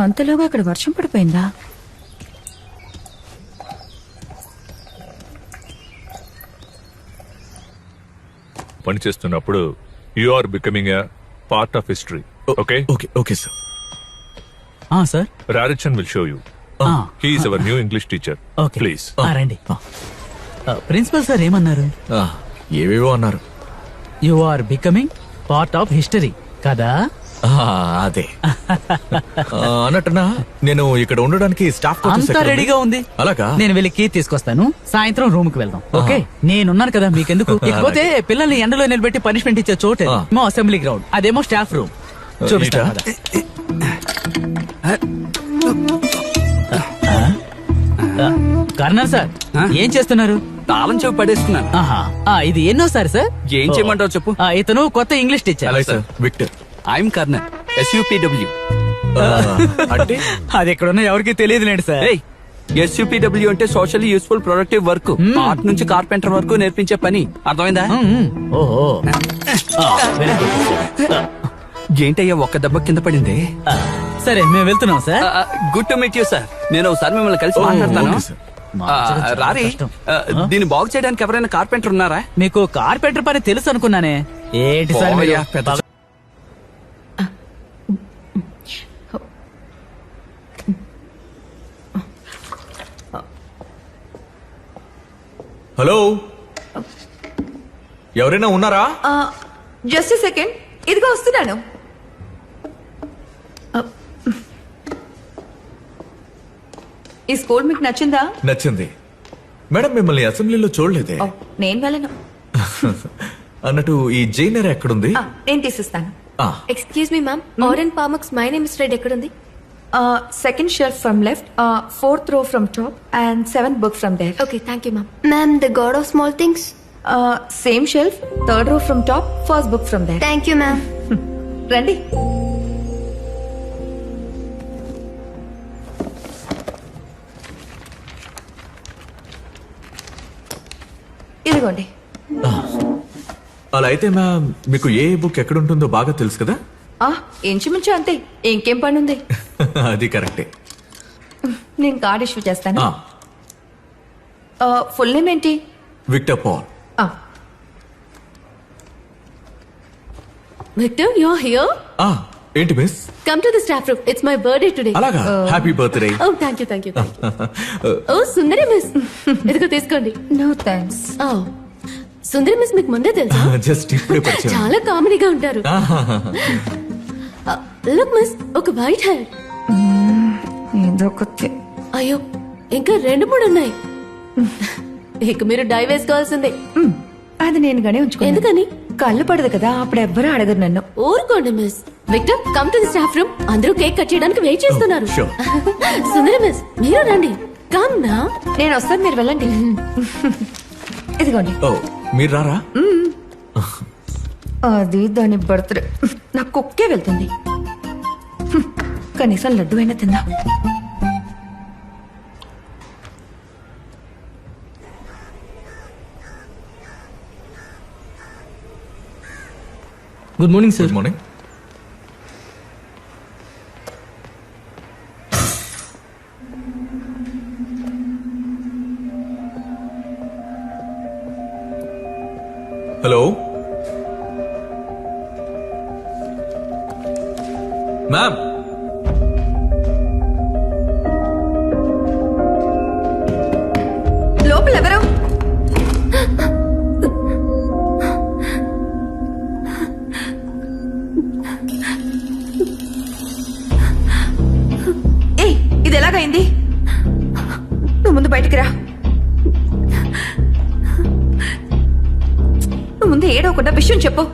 అంతలోగా అక్కడ వర్షం పడిపోయిందా? పని చేస్తున్నప్పుడు you are becoming a part of history. Okay okay sir. Sir Rarichan will show you. He is our new English teacher. Please రండి. Principal sir ఏమన్నారు? ఏవేవో అన్నారు. You are becoming part of history కదా? అదే అన్నట్టునా నేను ఇక్కడ ఉండడానికి స్టాఫ్ అంతా రెడీగా ఉంది. అలాగా? నేను వెళ్ళి కీ తీసుకొస్తాను. సాయంత్రం రూమ్ కి వెళ్దాం. ఓకే, నేనున్నాను కదా మీకెందుకు. ఇకపోతే పిల్లల్ని ఎండలో నిలబెట్టి పనిష్మెంట్ ఇచ్చే చోటు మా అసెంబ్లీ గ్రౌండ్, అదేమో స్టాఫ్ రూమ్. చూపిస్తా. కర్నల్ సార్ ఏం చేస్తున్నారు? తాళం చెప్పి పడేస్తున్నాను. ఇది ఎన్నోసారి సార్? ఏం చేయమంటావు చెప్పు. ఇతను కొత్త English teacher. Victor. I'm colonel, SUPW. అంటే అది ఎక్కడున్నా ఎవరికి తెలియదులేండి సార్. SUPW అంటే socially useful productive work. Art నుంచి కార్పెంటర్ వరకు నేర్పించే పని. అర్థమైందా? ఓహో, ఏంటయ్యా ఒక్క దెబ్బ కింద పడింది? సరే మేము వెళ్తున్నాం sir. Good to meet you sir. నేను ఒకసారి మిమ్మల్ని కలిసి మాట్లాడతాను. రారీ, దీన్ని బాగు చేయడానికి ఎవరైనా కార్పెంటర్ ఉన్నారా? మీకు కార్పెంటర్ పని తెలుసు అనుకున్నానే. ఏంటి సార్ మీరు? హలో, ఎవరైనా ఉన్నారా? జస్ట్ సెకండ్, ఇదిగో వస్తున్నాను. ఈ స్కూల్ మీకు నచ్చిందా? నచ్చింది మేడం. మిమ్మల్ని అసెంబ్లీలో చూడలేదే. నేను వెళ్ళను. అన్నట్టు ఈ జైనర్ ఎక్కడుంది? నేను తీసిస్తాను. Excuse me ma'am, Orhan Pamuk's My Name Is Red ఎక్కడుంది? Second shelf from left, fourth row from top and seventh book from there. Okay, thank you ma'am. Ma'am, the God of Small Things. Same shelf, third row from top, first book from there. Thank you ma'am. రండి. ఇదిగోండి. అలా అయితే ma'am మీకు ఏ book ఎక్కడుంటుందో బాగా తెలుసు కదా? ఇంచుమించు అంతే. ఇంకేం పని ఉంది? అది కరెక్టే. నేను కార్డ్ ఇష్యూ చేస్తాను. ఫుల్ నేమ్ ఏంటి? Victor Paul. Victor, you are here? ఏంటి miss? Come to the staff room. It's my birthday today. అలాగా? Happy birthday. Oh thank you. Oh Sundari miss, ఇదిగో తీసుకోండి. No thanks. Oh Sundari miss మీకు ముందే తెలుసా? Just ఇప్పుడే పరిచయం. చాలా కామెడీగా ఉంటారు. లుక్ మిస్, ఒక వైట్ హెయిర్. ఇదొకటి. అయ్యో, ఇంకా 2-3 ఉన్నాయి. ఇక మీరు డై వేసుకోవాల్సిందే. అది నేను గానే ఉంచుకున్నాను. ఎందుకని? కళ్ళు పడదు కదా, అప్పుడు ఎవ్వరూ అడగరు నన్ను. ఊరుకోండి miss. Victor, come to the staff room. అందరూ కేక్ కట్ చేయడానికి వెయిట్ చేస్తున్నారు. sure. సుందరి మిస్, మీరు రండి. కమ్ నా. నేను వస్తాను, మీరు వెళ్ళండి. ఇదిగోండి. ఓ మీరు రారా? అది దాని బర్త్డే. నా కుక్కే వెళ్తుంది. కనీసం లడ్డు అయినా తిందా. Good morning sir. Good morning. Hello ma'am. లోపల ఎవరు? ఏయ్, ఇది ఎలాగైంది? నువ్వు ముందు బయటికి రా. నువ్వు ముందు ఏడవకుండా విషయం చెప్పు.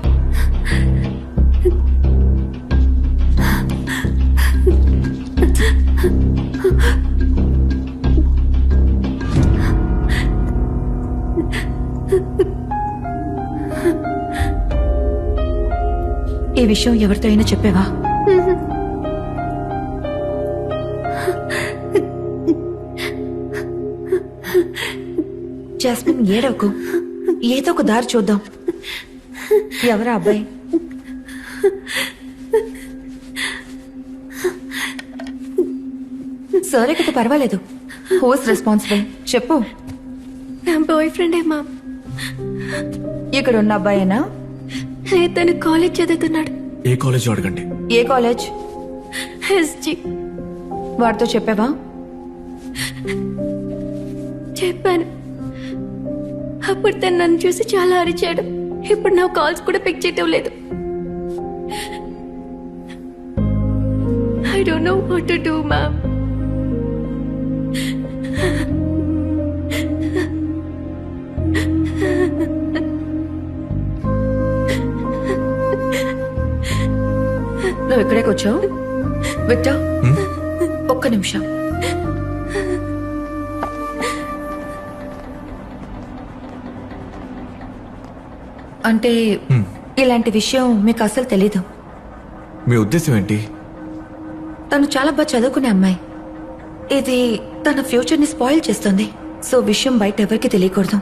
ఈ విషయం ఎవరితో అయినా చెప్పావా? జాస్మిన్, ఏడవకు. ఏదో ఒక దారి చూద్దాం. ఎవరా అబ్బాయి? సరే కదా, పర్వాలేదు. హూస్ రెస్పాన్సిబుల్ చెప్పు. నా బాయ్ ఫ్రెండే మామ్. ఇక్కడ ఉన్న అబ్బాయేనా? తను కాలేజ్ చదువుతున్నాడు. ఏ కాలేజ్ అడగండి. ఏ కాలేజ్? ఎస్జీ. వాడితో చెప్పావా? చెప్పాను. అప్పుడు తను నన్ను చూసి చాలా అరిచాడు. ఇప్పుడు నా కాల్స్ కూడా పిక్ చేయటం లేదు. I don't know what to do ma'am. నువ్వు ఎక్కడికి వచ్చావు విక్టర్? ఒక్క నిమిషం. అంటే ఇలాంటి విషయం మీకు అసలు తెలీదు. మీ ఉద్దేశం ఏంటి? తను చాలా బాగా చదువుకునే అమ్మాయి. ఇది తన ఫ్యూచర్ ని స్పాయిల్ చేస్తుంది. సో విషయం బయట ఎవరికి తెలియకూడదు.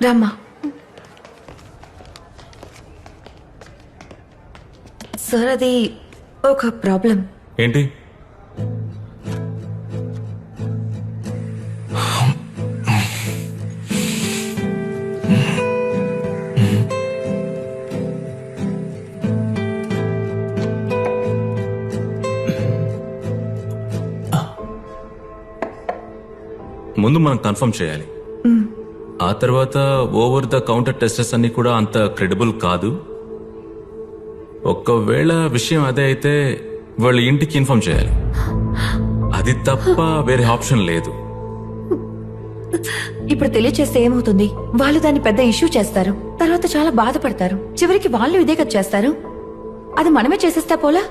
రామ్మా. సార్, అది ఒక ప్రాబ్లం. ఏంటి? ముందు మనం కన్ఫర్మ్ చేయాలి. ఆ తర్వాత ఓవర్ ద కౌంటర్ టెస్టెస్ అన్ని కూడా అంత క్రెడిబుల్ కాదు. ఒకవేళ విషయం అదే అయితే వాళ్ళ ఇంటికి ఇన్ఫార్మ్ చేయాలి. అది తప్ప వేరే ఆప్షన్ లేదు. ఇప్పుడు తెలియచేస్తే ఏమవుతుంది? వాళ్ళు దాన్ని పెద్ద ఇష్యూ చేస్తారు. తర్వాత చాలా బాధపడతారు. చివరికి వాళ్ళు ఇదే కదా చేస్తారు. అది మనమే చేసేస్తా పోలా?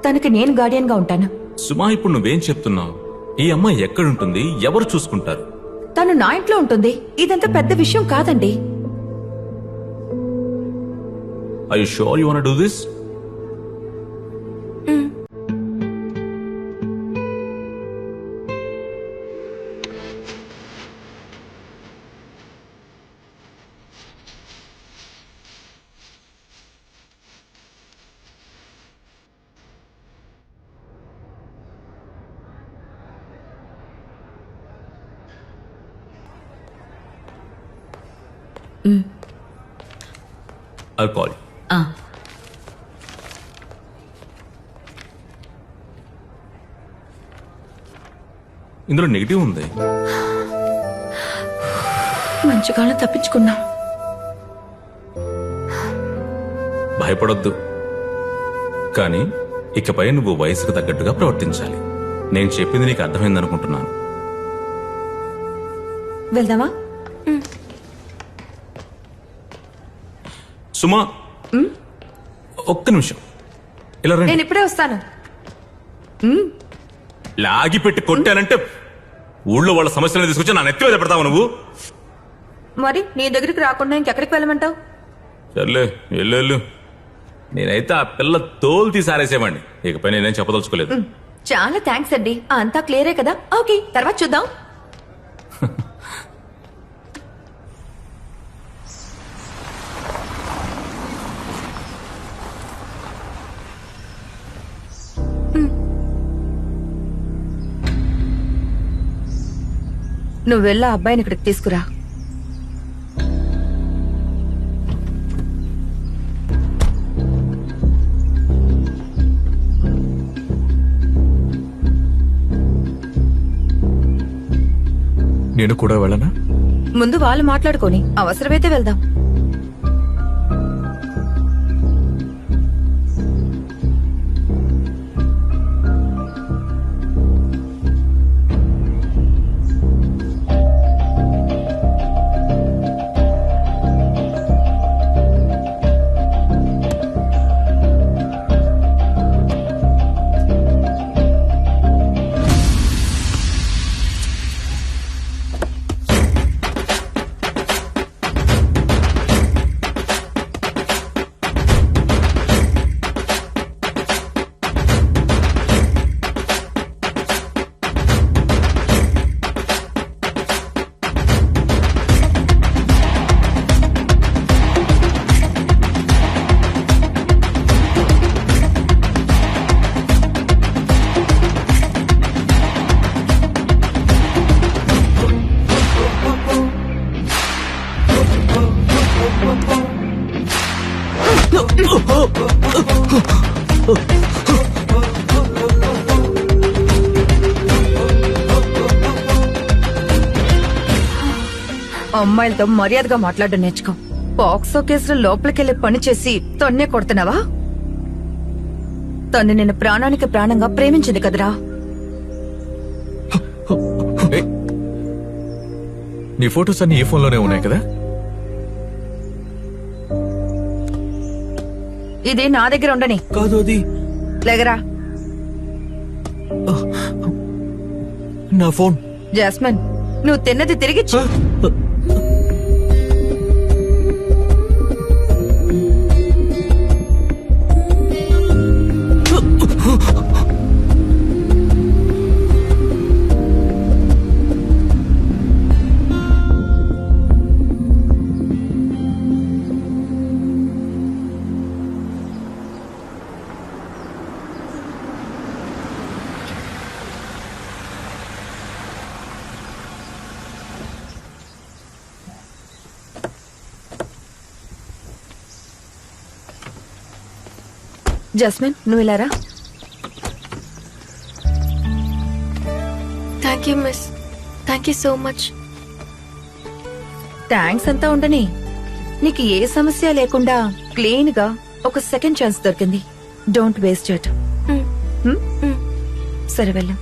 తనకి నేను గార్డియన్ గా ఉంటాను. సుమా, ఇప్పుడు నువ్వేం చెప్తున్నావు? ఈ అమ్మాయి ఎక్కడుంటుంది? ఎవరు చూసుకుంటారు? తను నా ఇంట్లో ఉంటుంది. ఇదంతా పెద్ద విషయం కాదండి. Are you sure you want to do this? I'll call you. ఇందులో నెగిటివ్ ఉంది. మంచి కాలం తప్పించుకున్నాం. భయపడొద్దు. కానీ ఇకపై నువ్వు వయసుకు తగ్గట్టుగా ప్రవర్తించాలి. నేను చెప్పింది నీకు అర్థమైందనుకుంటున్నాను. వెళ్దామా? సుమా, ఒక్క నిమిషం ఇలా రండి. నేను ఇప్పుడే వస్తాను. లాగి పెట్టి కొట్టానంటే ఊళ్ళో వాళ్ళ సమస్యలను తీసుకొచ్చి నా నెత్తి మీద పెడతావు నువ్వు. మరి నీ దగ్గరికి రాకుండా ఇంకెక్కడికి వెళ్ళమంటావు? సర్లే వెళ్ళు. నేనైతే ఆ పిల్ల తోలు తీసారేసేవాడిని. ఇకపై నేనేం చెప్పదలుచుకోలేదు. చాలా థ్యాంక్స్ అండి. అంతా క్లియరే కదా? ఓకే, తర్వాత చూద్దాం. నువ్వు వెళ్ళి ఆ అబ్బాయిని ఇక్కడికి తీసుకురా. నేను కూడా వెళ్ళనా? ముందు వాళ్ళు మాట్లాడుకొని అవసరమైతే వెళ్దాం. అమ్మాయిలతో మర్యాదగా మాట్లాడడం నేర్చుకో. పాక్సో కేసులో లోపలికెళ్లి పని చేసి తన్నే కొడుతున్నావా? తను నిన్ను ప్రాణానికి ప్రాణంగా ప్రేమించింది కదరా. ఏయ్, నీ ఫొటోస్ అన్ని ఈ ఫోన్లోనే ఉన్నాయి కదా? ఇది నా దగ్గర ఉండని. కాదు, అది లేగరా. నా ఫోన్. జాస్మిన్, నువ్వు తిన్నది తిరిగి జాస్మిన్, నువ్వు ఇలా రా. Thank you miss. Thank you so much. Thanks అంతా ఉండని. నీకు ఏ సమస్య లేకుండా క్లీన్ గా ఒక సెకండ్ ఛాన్స్ దొరికింది. Don't waste it. సరే వెళ్ళు.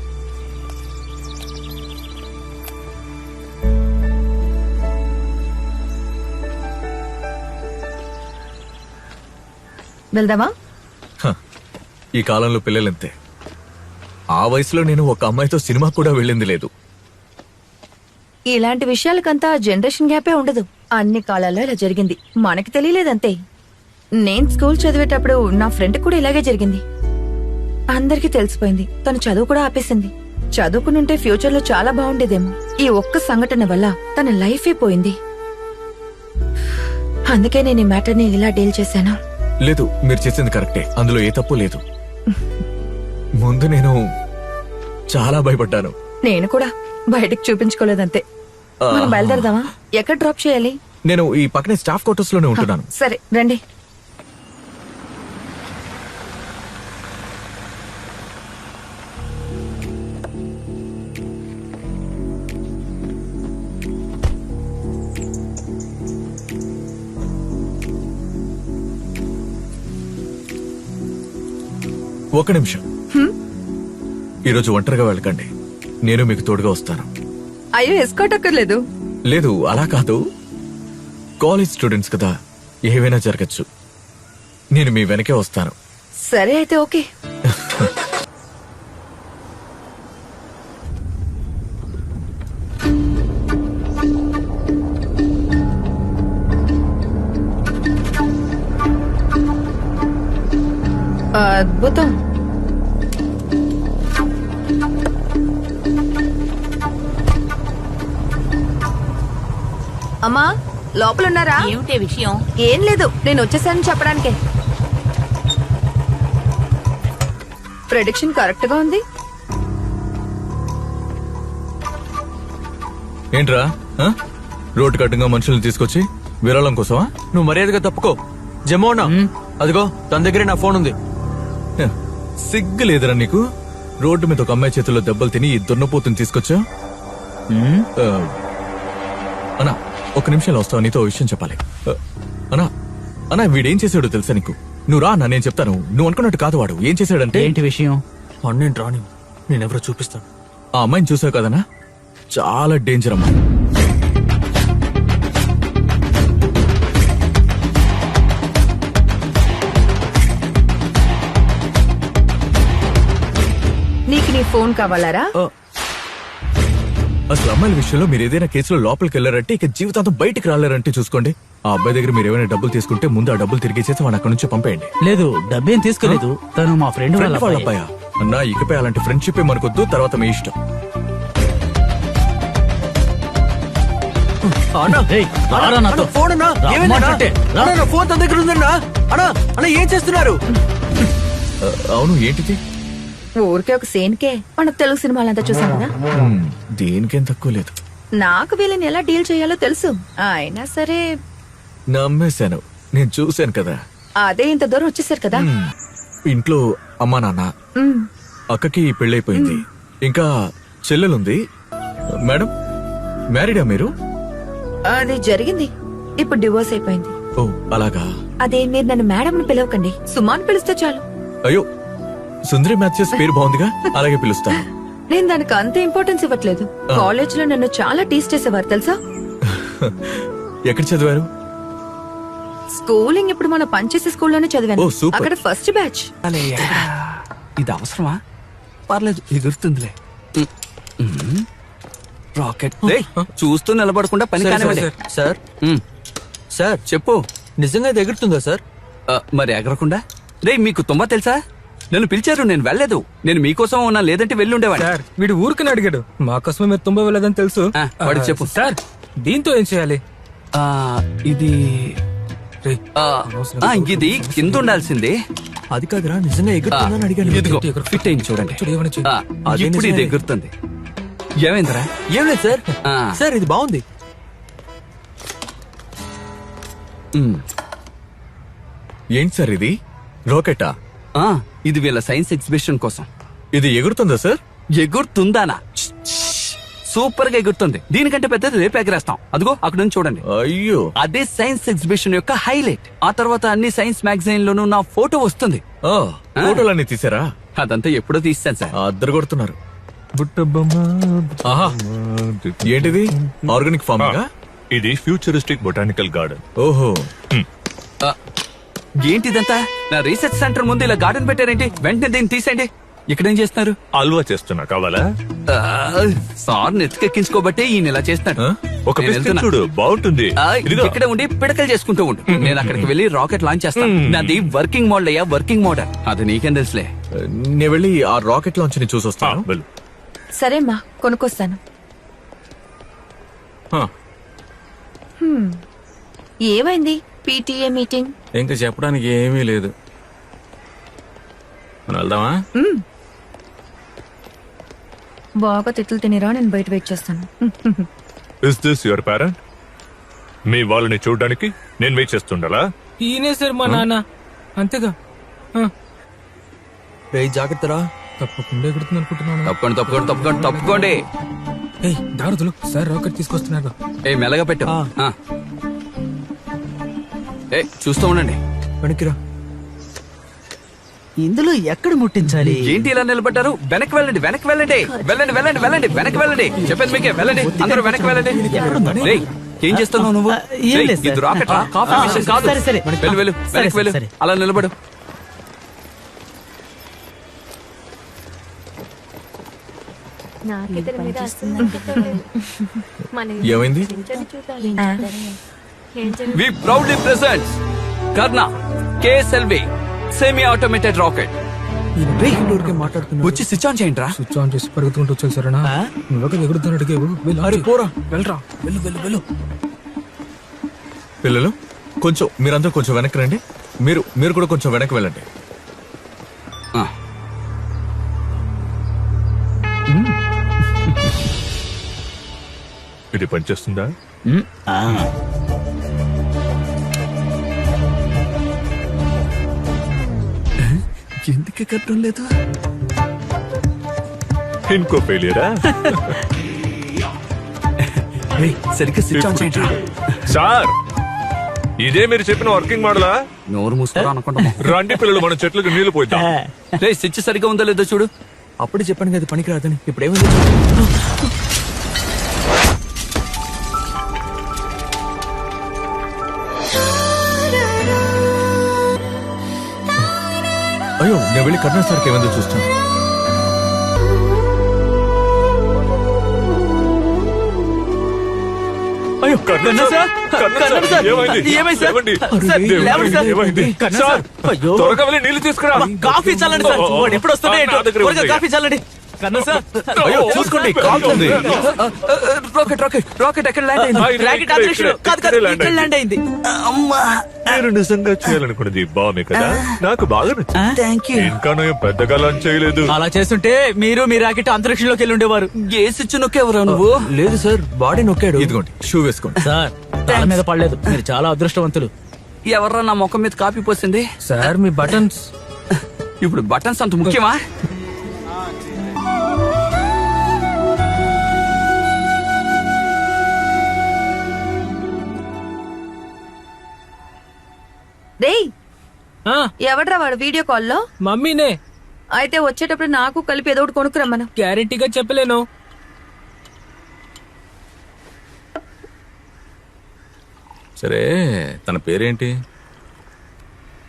వెళ్దామా? ఈ కాలంలో పిల్లలంతే. ఆ వయసులో నేను ఒక అమ్మాయితో సినిమా కూడా వెళ్ళింది లేదు. ఇలాంటి విషయాలకంతా జనరేషన్ గ్యాపే ఉండదు. అన్ని కాలాల్లో ఇలా జరిగింది, మనకి తెలియలేదంతే. నేను స్కూల్ చదివేటప్పుడు నా ఫ్రెండ్ కూడా ఇలాగే జరిగింది. అందరికీ తెలిసిపోయింది. తను చదువు కూడా ఆపేసింది. చదువుకునుంటే ఫ్యూచర్ లో చాలా బాగుండేదేమో. ఈ ఒక్క సంఘటన వల్ల తన లైఫే పోయింది. అందుకే నేను ఈ మ్యాటర్ ని ఇలా డీల్ చేశాను. లేదు, మీరు చేసింది కరెక్టే. అందులో ఏ తప్పు లేదు. ముందు నేను చాలా భయపడ్డాను. నేను కూడా బయటకు చూపించుకోలేదంతే. మనం బయలుదేరదామా? ఎక్కడ డ్రాప్ చేయాలి? నేను ఈ పక్కనే స్టాఫ్ క్వార్టర్స్ లోనే ఉంటున్నాను. సరే రండి. ఒక నిమిషం. ఈరోజు ఒంటరిగా వెళ్ళకండి, నేను మీకు తోడుగా వస్తాను. అయ్యో ఎస్కాట్ అక్కర్లేదు. లేదు అలా కాదు, కాలేజ్ స్టూడెంట్స్ కదా, ఏవైనా జరగచ్చు. నేను మీ వెనకే వస్తాను. సరే అయితే ఓకే. అద్భుతం. అమ్మా లోపలున్నారా? ఏమిటే విషయం? ఏం లేదు, నేను వచ్చేసానని చెప్పడానికే. ప్రెడిక్షన్ కరెక్ట్ గా ఉంది. ఏంట్రా రోడ్డు కట్టంగా మనుషుల్ని తీసుకొచ్చి విరాళం కోసమా? నువ్వు మర్యాదగా తప్పుకో. జమోనా అదిగో తన దగ్గరే నా ఫోన్ ఉంది. సిగ్గు లేదురా నీకు? రోడ్డు మీద ఒక అమ్మాయి చేతుల్లో దెబ్బలు తిని ఈ దున్నపోతుని తీసుకొచ్చా. అన్నా ఒక నిమిషంలో వస్తావు, నీతో ఓ విషయం చెప్పాలి. అన్నా అన్నా వీడేం చేశాడో తెలుసా నీకు? నువ్వు రా అన్నా, నేను చెప్తాను. నువ్వు అనుకున్నట్టు కాదు, వాడు ఏం చేశాడంటే. ఏంటి విషయం? అన్నేంటి రాని, నేనెవరో చూపిస్తాను. ఆ అమ్మాయిని చూసావు కదన్నా, చాలా డేంజర్ అమ్మా. నీకు నీ ఫోన్ కావాలారా? అసలు అమ్మాయిల విషయంలో మీరు ఏదైనా కేసులో లోపలికి వెళ్ళారంటే ఇక జీవితాంతం బయటికి రాలేరంటే చూసుకోండి. ఆ అబ్బాయి దగ్గర మీరు ఏమైనా డబ్బులు తీసుకుంటే ముందు ఆ డబ్బులు తిరిగి చేసి వాడిని అక్కడి నుంచి పంపేయండి. లేదు డబ్బేం తీసుకోలేదు, తను మా ఫ్రెండ్ ఫ్రెండ్ వాళ్ళ అబ్బాయా? అన్నా ఇకపై అలాంటి ఫ్రెండ్షిప్ మనకొద్దు, తర్వాత మీ ఇష్టం. ఫోన్ అన్నా, ఫోన్ తన దగ్గర ఉందన్నా. అన్నా అన్నా ఏం చేస్తున్నారు? అవును ఏంటిది? ఊరికే ఒక సేన్కే మన తెలుగు సినిమాలంతా చూసాం కదా. దేనికేం తక్కువ లేదు. నాకు వీళ్ళని ఎలా డీల్ చేయాలో తెలుసు. అయినా సరే నమ్మేశాను, నేను చూశాను కదా. అదే ఇంత దూరం వచ్చేసారు కదా. ఇంట్లో అమ్మా నాన్న, అక్కకి పెళ్ళైపోయింది, ఇంకా చెల్లెలుంది. మేడం మ్యారీడా మీరు? అది జరిగింది, ఇప్పుడు డివోర్స్ అయిపోయింది. ఓ అలాగా. అదే మీరు నన్ను మేడం అని పిలవకండి, సుమాన్ పిలిస్తే చాలు. అయ్యో సుందరి మ్యాచెస్ పేరు బాగుందిగా, అలాగే పిలుస్తాను. నేను దానికి అంత ఇంపార్టెన్స్ ఇవ్వట్లేదు. కాలేజ్ లో నన్ను చాలా టీస్ చేసేవారు తెలుసా. ఎక్కడ చదివారు? స్కూలింగ్ ఇప్పుడు మనం పనిచేసే స్కూల్లోనే చదివాను. ఓ, సూపర్. అక్కడ ఫస్ట్ బ్యాచ్. ఇది అవసరమా? పర్లేదు ఎగురుతుందిలే. రాకెట్ చూస్తూ నిలబడకుండా పని కానివ్వండి. సార్ సార్ చెప్పు. నిజంగా ఇది ఎగురుతుందా సార్? మరి ఎగరకుండా? రే మీకు తుంబా తెలుసా? నన్ను పిలిచారు, నేను వెళ్ళలేదు. నేను మీకోసం ఉన్నా, లేదంటే వెళ్ళి ఉండేవాడిని. సార్ వీడు ఊరికని అడిగాడు, మా కోసమే మీరు తుంబ వెళ్ళదని తెలుసు. వాడికి చెప్పు. సార్ దీంతో ఏం చేయాలి? ఇది ఇది కింద ఉండాల్సింది. అది కాదురా, నిజంగా ఎగురుతుందని అడిగాను. ఇదిగో ఫిట్ అయింది చూడండి. ఇప్పుడు ఇది ఎగురుతుంది. ఏమైందిరా? ఏం లేదు సార్. సార్ ఇది బాగుంది. ఏంటి సార్ ఇది? రాకెటా? ఇది వీళ్ళ సైన్స్ ఎగ్జిబిషన్ కోసం. ఇది ఎగురుతుందా సార్? ఎగురుతుందానా? సూపర్ గా ఎగురుతుంది. దీనికంటే పెద్దది రేపు ఎగరేస్తాం. అదిగో అక్కడ నుంచి చూడండి. అయ్యో అదే సైన్స్ ఎగ్జిబిషన్ యొక్క హైలైట్. ఆ తర్వాత అన్ని సైన్స్ మ్యాగజైన్ లోనూ నా ఫోటో వస్తుంది. ఫోటోలన్నీ తీసారా? అదంతా ఎప్పుడో తీస్తాను సార్. అద్దరు కొడుతున్నారు. ఆహా, ఏంటిది? Organic farming? ఇది ఫ్యూచరిస్టిక్ బొటానికల్ గార్డెన్. ఓహో, ఏంటిదంతా? నా రీసెర్చ్ సెంటర్ ముందు ఇలా గార్డెన్ పెట్టారేంటి? వెంటనే దీన్ని తీసేయండి. ఇక్కడేం చేస్తున్నారు? అల్వా చేస్తున్నా, కావాలా? సార్ నెత్తికెక్కించుకోబట్టే ఈయన ఇలా చేస్తాడు. ఒక బిస్కెట్ చూడు, బాగుంటుంది. ఇక్కడ ఉండి పిడకలు చేసుకుంటూ ఉండు. నేను అక్కడికి వెళ్ళి రాకెట్ లాంచ్ చేస్తాను. నాది వర్కింగ్ మోడల్ అయ్యా, వర్కింగ్ మోడల్. అది నీకేం తెలుసులే. నేను వెళ్ళి ఆ రాకెట్ లాంచ్ ని చూసొస్తాను. సరే అమ్మా, కొనుక్కొస్తాను. ఏమైంది పీటీఏ మీటింగ్? ఇంకా చెప్పడానికి ఏమీ లేదు. మనం వెళ్దామా? బాగా తిట్లు తినిరా, నేను బయట వెయిట్ చేస్తాను. Is this your parent? మీ వాళ్ళని చూడడానికి నేను వెయిట్ చేస్తుండాలా? ఈయనే సార్ మా నాన్న. అంతేగా. జాగ్రత్తరా, తప్పకుండా ఎగురుతుంది అనుకుంటున్నాను. తప్పకుండా తప్పకుండా తప్పకుండా తప్పుకోండి. దారుదులు సార్ రాకెట్ తీసుకొస్తున్నారు. మెల్లగా పెట్టు. చూస్తూ ఉండండి. వెనక్కిరా. ఇందులో ఎక్కడ ముట్టించాలి? ఏంటి ఇలా నిలబడ్డారు? వెనక్కి వెళ్ళండి, వెనక్కి వెళ్ళండి, వెళ్ళండి, వెళ్ళండి, వెళ్ళండి, వెనక్కి వెళ్ళండి. చెప్పేది మీకే, వెళ్ళండి, అందరూ వెనక్కి వెళ్ళండి. రేయ్, ఏం చేస్తున్నావు నువ్వు? ఏం రేయ్, లేదు సార్. ఇది రాకెట్ రా, కాఫీ మిషన్ కాదు. సరే, సరే. వెళ్ళు, వెళ్ళు, సరే, వెనక్కి వెళ్ళు, సరే. అలా నిలబడు. నాకిద్దరి మీద అస్సలు నమ్మకం లేదు. మన ఏమైంది? ఇంటిని చూడాలి. ఏం జరుగుతుంది? We proudly present Karna KSLV semi automated rocket. వచ్చి స్విచ్ ఆన్ చేయండి రా. స్విచ్ ఆన్ చేసి పరుగుతుంటూ వచ్చాను సరేనా? నువ్వు ఎగురుతున్నా అడిగేవు. అరే పోరా. వెళ్ళరా, వెళ్ళు వెళ్ళు వెళ్ళు. పిల్లలు కొంచెం మీరందరూ కొంచెం వెనక్కి రండి. మీరు కూడా కొంచెం వెనక్కి వెళ్ళండి. ఇది పనిచేస్తుందా? ఎందుకు కట్టడం లేదు? ఇంకో ఫెయిలియరా? సరిగ్గా స్విచ్ ఆన్ చేయండి రా. సార్, ఇదే మీరు చెప్పిన వర్కింగ్ మోడలా? నోరు మూసుకోరా అనుకుంటాము. రండి పిల్లలు, మన చెట్లకు నీళ్లు పోయిద్దాం. రే, స్విచ్ సరిగ్గా ఉందో లేదో చూడు. అప్పుడే చెప్పాను కదా పనికి రాదని. ఇప్పుడు ఏమైంది? అయ్యో, నేను వెళ్ళి కర్ణా సార్కి ఏమైందో చూస్తాను. అయ్యో, కర్ణన్ సార్, కర్ణన్ సార్, ఏమైంది? ఏమండి? ఏమైంది? సార్, త్వరగా వెళ్ళి నీళ్లు తీసుకురా. కాఫీ చల్లండి సార్. వాడు ఎప్పుడు వస్తాడో ఏంటో. నా దగ్గర త్వరగా ఉంది. కాఫీ చల్లండి. కన్నా సార్, అయ్యో చూసుకోండి, కాలుతుంది. రాకెట్ రాకెట్ రాకెట్ ఎక్కడ ల్యాండ్ అయింది? రాకెట్ ఆపరేషన్ కాదు కాదు, ఇక్కడ ల్యాండ్ అయింది. అమ్మా, మీరు నిజంగా చేయాలనుకున్నది బాగుంది కదా, నాకు బాగా నచ్చింది. Thank you. ఇంకా నేను పెద్దగా లాంచ్ చేయలేదు. అలా చేస్తుంటే మీరు మీ రాకెట్ అంతరిక్షంలోకి వెళ్ళి ఉండేవారు. ఏ స్విచ్ నొక్కేవరా నువ్వు? లేదు సార్, బాడీ నొక్కాడు. ఇదిగోండి, షూ వేసుకోండి. సార్, తల మీద పడలేదు. మీరు చాలా అదృష్టవంతులు. ఎవర్రా నా ముఖం మీద కాపీ పోసింది? సార్ మీ బటన్స్. ఇప్పుడు బటన్స్ అంత ముఖ్యమా? రేయ్, ఆ, ఎవడ్రా వాడు వీడియో కాల్లో? మమ్మీనే. అయితే వచ్చేటప్పుడు నాకు కలిపి ఏదో ఒకటి కొనుక్కురమ్మను. గ్యారెంటీగా చెప్పలేను. సరే, తన పేరేంటి?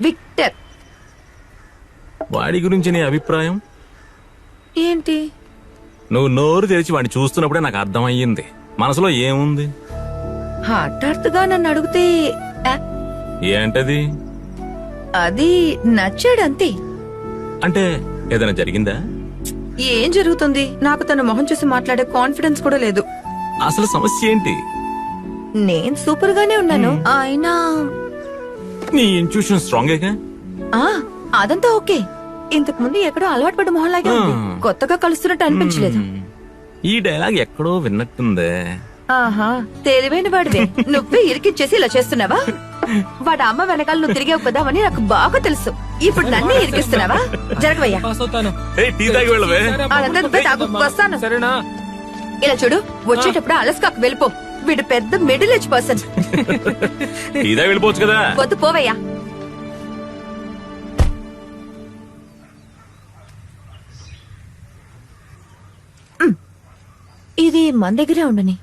విక్టర్. వాడి గురించి నీ అభిప్రాయం? ఏంటి? నువ్వు నోరు తెరిచి వాడిని చూస్తున్నప్పుడే నాకు అర్థమయ్యింది మనసులో ఏముంది. హఠాత్తుగా నన్ను అడిగితే ఆ, ఏంటది? అది నచ్చాడంతే. అంటే ఏదైనా జరిగిందా? ఏం జరుగుతుంది? నాకు తన మొహం చూసి మాట్లాడే కాన్ఫిడెన్స్ కూడా లేదు. అసలు సమస్య ఏంటి? నేను సూపర్ గానే ఉన్నాను. అయినా నీ ఇంట్యూషన్ స్ట్రాంగేగా? ఆ, అదంతా ఓకే. ఇంతకు ముందు ఎక్కడో అలవాటు పడ్డ మొహంలాగే ఉంది. కొత్తగా కలుస్తున్నట్టు అనిపించలేదు. ఈ డైలాగ్ ఎక్కడో విన్నట్టుందే. ఆహా, తెలివైన వాడివే. నువ్వే ఇరికిచ్చేసి ఇలా చేస్తున్నావా? వాడి అమ్మ వెనకాల నువ్వు తిరిగే వద్దామని నాకు బాగా తెలుసు. ఇప్పుడు నన్నే ఇరికిస్తున్నావా? జరగవయ్యా. పాస్ అవుతాను. ఏయ్, టీ తాగి వెళ్ళవే. అదంతా నువ్వే తాగు, వస్తాను. సరేనా? ఇలా చూడు, వచ్చేటప్పుడు అలస్కాకు వెళ్ళిపో. వీడు పెద్ద మిడిల్ ఏజ్ పర్సన్. టీ తాగి వెళ్ళిపోవచ్చు కదా. వద్దు, పోవయ్యా. ఇది మన దగ్గరే ఉండని.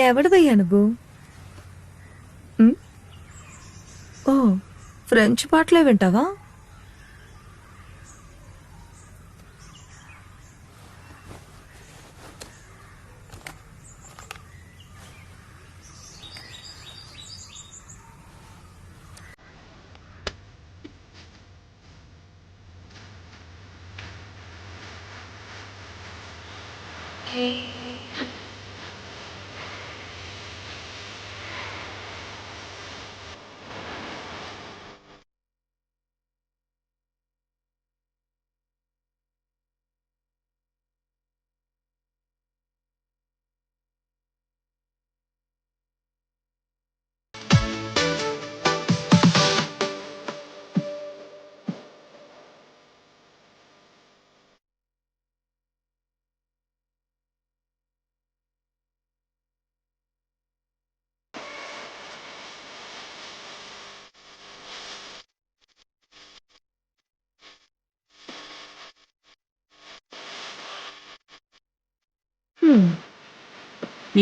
ఎవడిదయ్యా నువ్వు? ఓ, ఫ్రెంచ్ పాటలే వింటావా?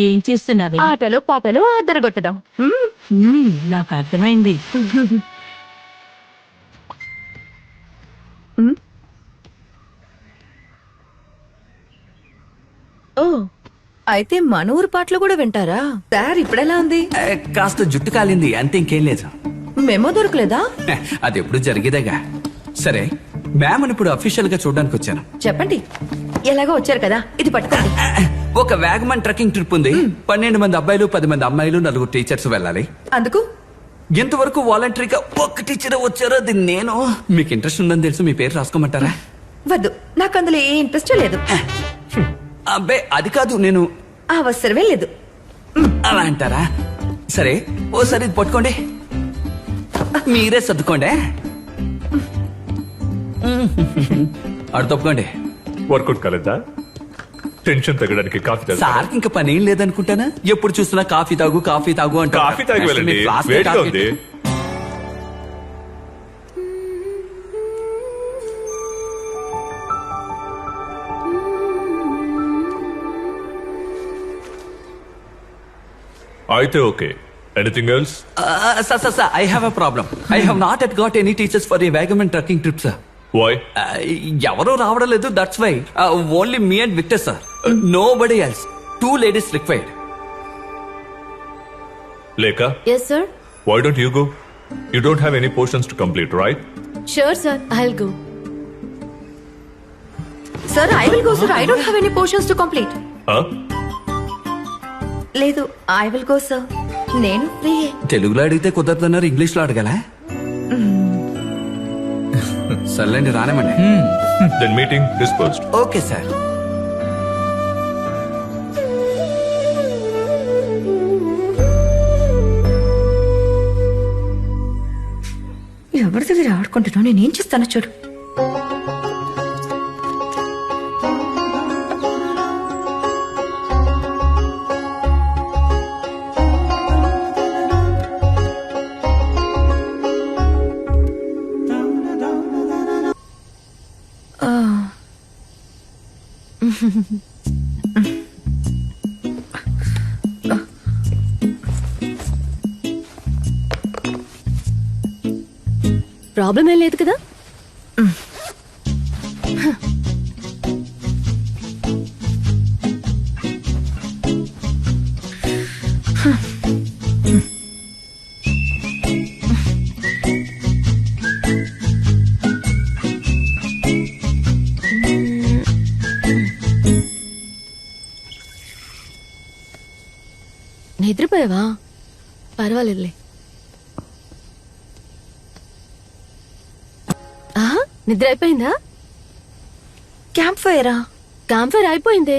ఏం చేస్తున్నారు? ఆటలు పాటలు అద్దరగొట్టడం. నాకు అర్థమైంది. ఓ అయితే మన ఊరు పాటలు కూడా వింటారా? సార్ ఇప్పుడెలా ఉంది? కాస్త జుట్టు కాలింది అంతే, ఇంకేం లేదు. మెమో దొరకలేదా? అది ఎప్పుడు జరిగేదేగా. సరే, మ్యామ్ ఇప్పుడు అఫీషియల్ గా చూడడానికి వచ్చాను. చెప్పండి. ఎలాగో వచ్చారు కదా, ఇది పట్టుకోండి. ఒక వ్యాగమన్ ట్రెక్కింగ్ ట్రిప్ ఉంది. 12 మంది అబ్బాయిలు, 10 మంది అమ్మాయిలు, 4 టీచర్స్ వెళ్ళాలి. అందుకు ఎంతవరకు వాలంటరీగా ఒక్క టీచర్ వచ్చారో అది నేను. మీకు ఇంట్రెస్ట్ ఉందని తెలుసు, మీ పేరు రాసుకోమంటారా? వద్దు, నాకు అందులో ఏ ఇంట్రెస్ట్ లేదు. అబ్బే అది కాదు, నేను అవసరమే లేదు. అలా అంటారా? సరే, ఓసారి ఇది పట్టుకోండి, మీరే సర్దుకోండి. అడు తప్పుకోండి. వర్కౌట్ కాలేదా? టెన్షన్ తగ్గడానికి కాఫీ తాగుతారా? సార్ ఇంకా పని ఏం లేదనుకుంటానా? ఎప్పుడు చూసినా కాఫీ తాగు కాఫీ తాగు అంటారు. కాఫీ తాగి వెళ్ళండి, మీ ఫ్లాస్క్ వేడిగా తాగి- ఉంది. అయితే okay. Anything else? Sir I have a problem. I have not yet got any teachers for a Vagamon trekking trip sir. Why? ఎవరూ రావడం లేదు, that's why. Only me and Victor sir, nobody else. 2 ladies required. లేక yes sir. why don't you go? You don't have any portions to complete, right? Sure sir, I will go. Sir I will go sir, I don't have any portions to complete. Huh? లేదు, I will go sir, నేను free. తెలుగులో అడిగితే కుదరదన్నారు, English లో అడగల? సర్లేండి, రానేమండి. Then meeting dispersed. Okay sir. ఎవరి దగ్గర ఆడుకుంటున్నావు, నేనేం చేస్తానో చూడు. ప్రాబ్లం ఏం లేదు కదా? నిద్రపోయావా? పర్వాలేదులే. ఆహా, నిద్ర అయిపోయిందా? క్యాంప్ ఫైరా? క్యాంప్ ఫైర్ అయిపోయిందే.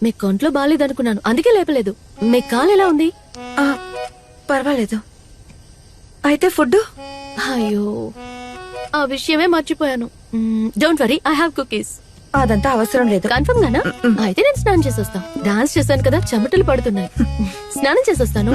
మీ కొంట్లో బాగాలేదనుకున్నాను, అందుకే లేపలేదు. మీ కాలు ఎలా ఉంది? పర్వాలేదు. అయితే ఫుడ్? అయ్యో, ఆ విషయమే మర్చిపోయాను. Don't worry, I have cookies. అదంతా అవసరం లేదు. కన్ఫర్మ్ గానా? అయితే నేను స్నానం చేసొస్తా. డాన్స్ చేశాను కదా, చెమటలు పడుతున్నాయి. స్నానం చేసొస్తాను.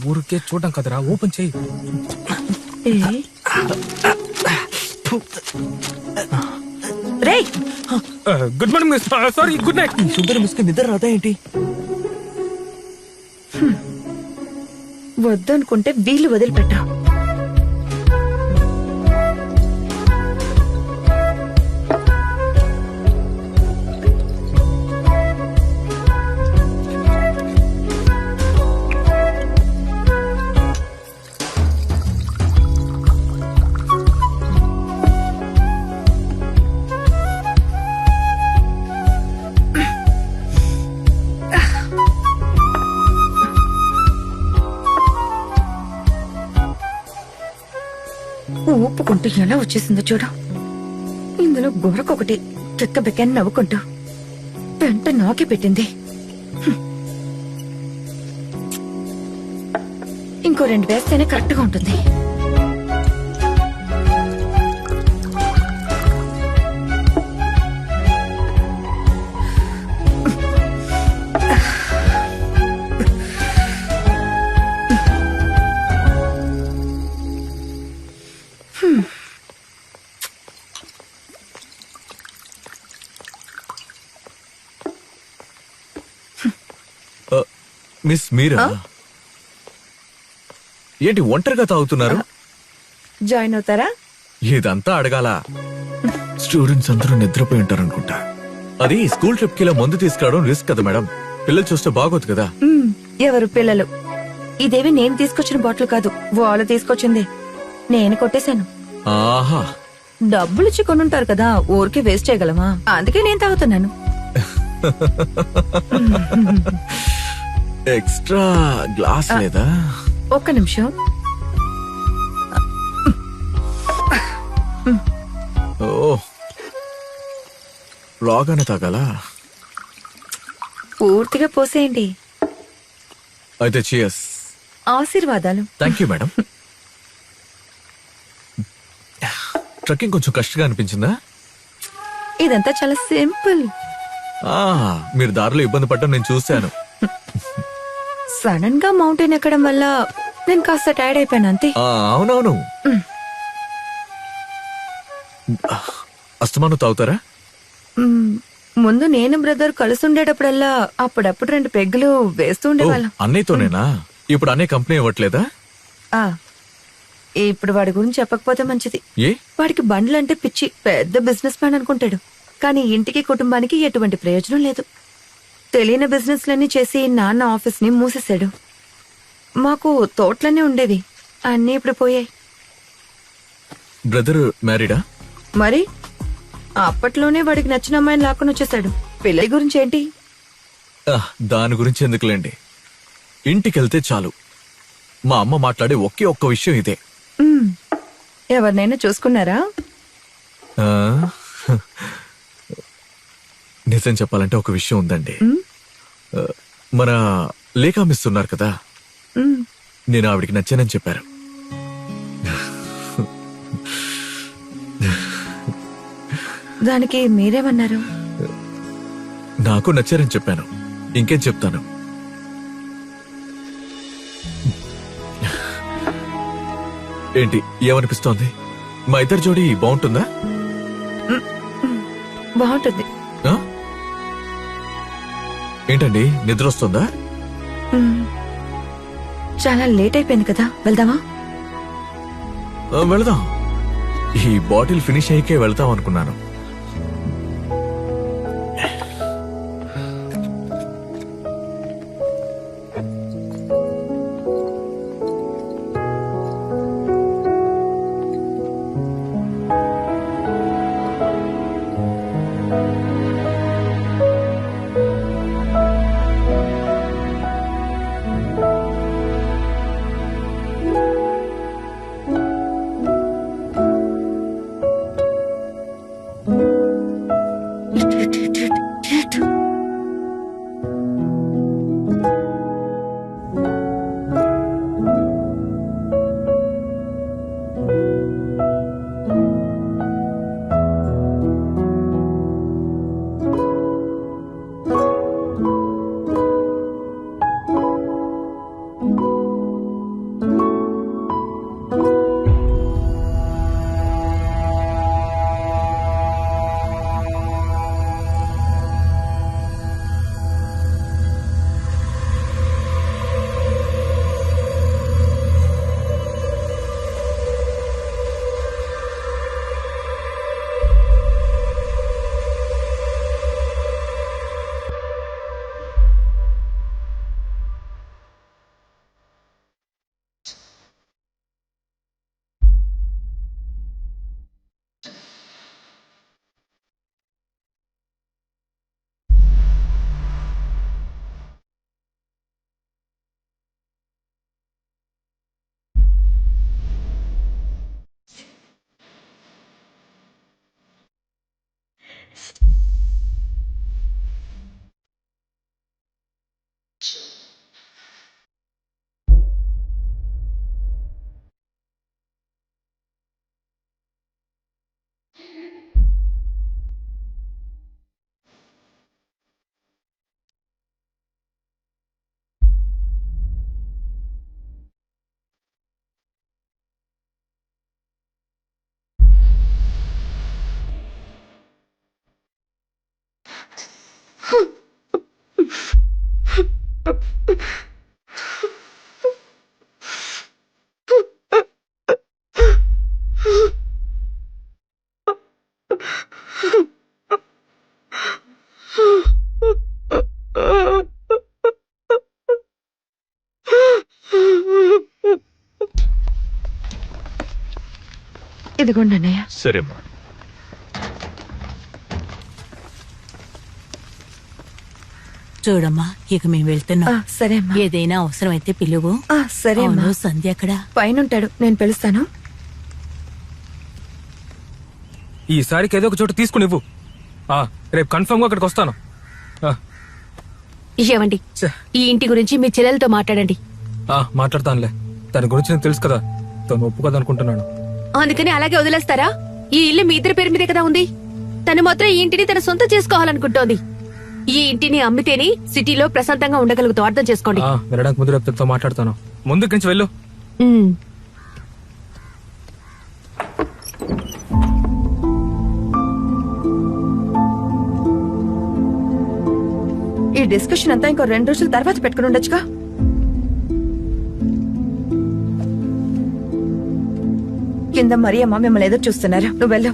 ఊరికే చూడటం కదరా, ఓపెన్ చేయి. రేయ్, good morning miss. Sorry, good night. Sundara మిస్కి నిద్ర రాదా ఏంటి? వద్దనుకుంటే వీళ్ళు వదిలిపెట్టా. ఊపుకుంటూ ఎలా వచ్చేసిందో చూడు. ఇందులో గొరకొకటి చెక్క బెక్కని నవ్వుకుంటూ పెంట నాకే పెట్టింది. ఇంకో 2 వేస్తేనే కరెక్ట్ గా ఉంటుంది. మిస్ మీరా? ఏంటి ఒంటరిగా తాగుతున్నారు? జాయిన్ అవుతారా? ఇదంతా అడగాల. స్టూడెంట్స్ అందరూ నిద్రపోయి ఉంటారు అనుకుంటా. అది స్కూల్ ట్రిప్ కి ఇలా మందు తీసుకురావడం రిస్క్ కదా మేడం. పిల్లలు చూస్తే బాగోదు కదా. ఎవరు పిల్లలు? ఇదేవి నేను తీసుకొచ్చిన బాటిల్ కాదు, వాళ్ళు తీసుకొచ్చింది. నేను కొట్టేశాను. ఆహా, డబ్బులిచ్చి కొనుంటారు కదా, ఊరికే వేస్ట్ చేయగలమా? అందుకే నేను తాగుతున్నాను. ఎక్స్ట్రా గ్లాస్ లేదా? ఒక్క నిమిషం. ఓ, రాగానే తాగాలా? పూర్తిగా పోసేయండి. అయితే చియర్స్. ఆశీర్వాదాలు. Thank you madam. ట్రెక్కింగ్ కొంచెం కష్టంగా అనిపించిందా? ఇదంతా చాలా సింపుల్. మీరు దారిలో ఇబ్బంది పడడం నేను చూశాను. సడన్ గా మౌంటైన్ ఎక్కడం వల్ల నేను కాస్త టైర్డ్ అయిపోయాను అంతే. అవునవును. అస్తమానం తాగుతారా? ముందు నేను బ్రదర్ కలిసి ఉండేటప్పుడల్లా అప్పుడప్పుడు 2 పెగ్గులు వేస్తూ ఉండేవాళ్ళం. అన్నయ్యతోనేనా? ఇప్పుడు అన్నయ్య కంపెనీ ఇవ్వట్లేదా? ఇప్పుడు వాడి గురించి చెప్పకపోతే మంచిది. ఏ? వాడికి బండ్లంటే పిచ్చి, పెద్ద బిజినెస్ మ్యాన్ అనుకుంటాడు. కానీ ఇంటికి కుటుంబానికి ఎటువంటి ప్రయోజనం లేదు. తెలియని బిజినెస్లన్నీ చేసి నాన్న ఆఫీస్ ని మూసేశాడు. మాకు తోటలన్నీ ఉండేవి, అన్నీ ఇప్పుడు పోయాయి. బ్రదర్ మ్యారీడా? మరి అప్పట్లోనే వాడికి నచ్చిన అమ్మాయిని లాక్కొని వచ్చేసాడు. పిల్లల గురించి ఏంటి? దాని గురించి ఎందుకులేండి. ఇంటికెళ్తే చాలు మా అమ్మ మాట్లాడే ఒక్క విషయం ఇదే. ఎవరినైనా చూసుకున్నారా? నిజం చెప్పాలంటే ఒక విషయం ఉందండి. మన లేఖా మిస్ ఉన్నారు కదా, నేను ఆవిడికి నచ్చానని చెప్పారు. దానికి మీరేమన్నారు? నాకు నచ్చారని చెప్పాను. ఇంకేం చెప్తాను? ఏంటి ఏమనిపిస్తోంది? మా ఇద్దరు జోడి బాగుంటుందా? బాగుంటుంది. ఏంటండి నిద్ర వస్తుందా? చాలా లేట్ అయిపోయింది కదా, వెళ్దామా? వెళదాం. ఈ బాటిల్ ఫినిష్ అయ్యకే వెళ్తాం అనుకున్నాను. ఇదిగోండి అన్నయ్య. సరేమ్మా. చూడమ్మా, ఇక మేము వెళ్తున్నాం. సరే అమ్మా. ఏదైనా అవసరమైతే పిలువు. సరే అమ్మా. అవును, సంధ్య అక్కడ పైన ఉంటాడు, నేను పిలుస్తాను. ఈసారికి ఏదో ఒక చోట తీసుకుని ఇవ్వు. రేపు కన్ఫర్మ్ గా అక్కడికి వస్తాను. ఏవండి, ఈ ఇంటి గురించి మీ చెల్లెలతో మాట్లాడండి. మాట్లాడతానులే. దాని గురించి నాకు తెలుసు కదా, తను ఒప్పుకోదనుకుంటున్నాను. అందుకని అలాగే వదిలేస్తారా? ఈ ఇల్లు మీ ఇద్దరి పేరు మీదే కదా ఉంది. తను మాత్రం ఈ ఇంటిని తన సొంతం చేసుకోవాలనుకుంటోంది. ఈ ఇంటిని అమ్మితేనే సిటీలో ప్రశాంతంగా ఉండగలుగుతాం, అర్థం చేసుకోండి. వెళ్ళడానికి ముందు రేపు తనతో మాట్లాడతాను. ముందు నుంచి వెళ్ళు. ఈ డిస్కషన్ అంతా ఇంకో 2 రోజుల తర్వాత పెట్టుకుని ఉండొచ్చుగా. కింద మరియమ్మ మిమ్మల్ని ఎదురు చూస్తున్నారు, నువ్వు వెళ్ళు.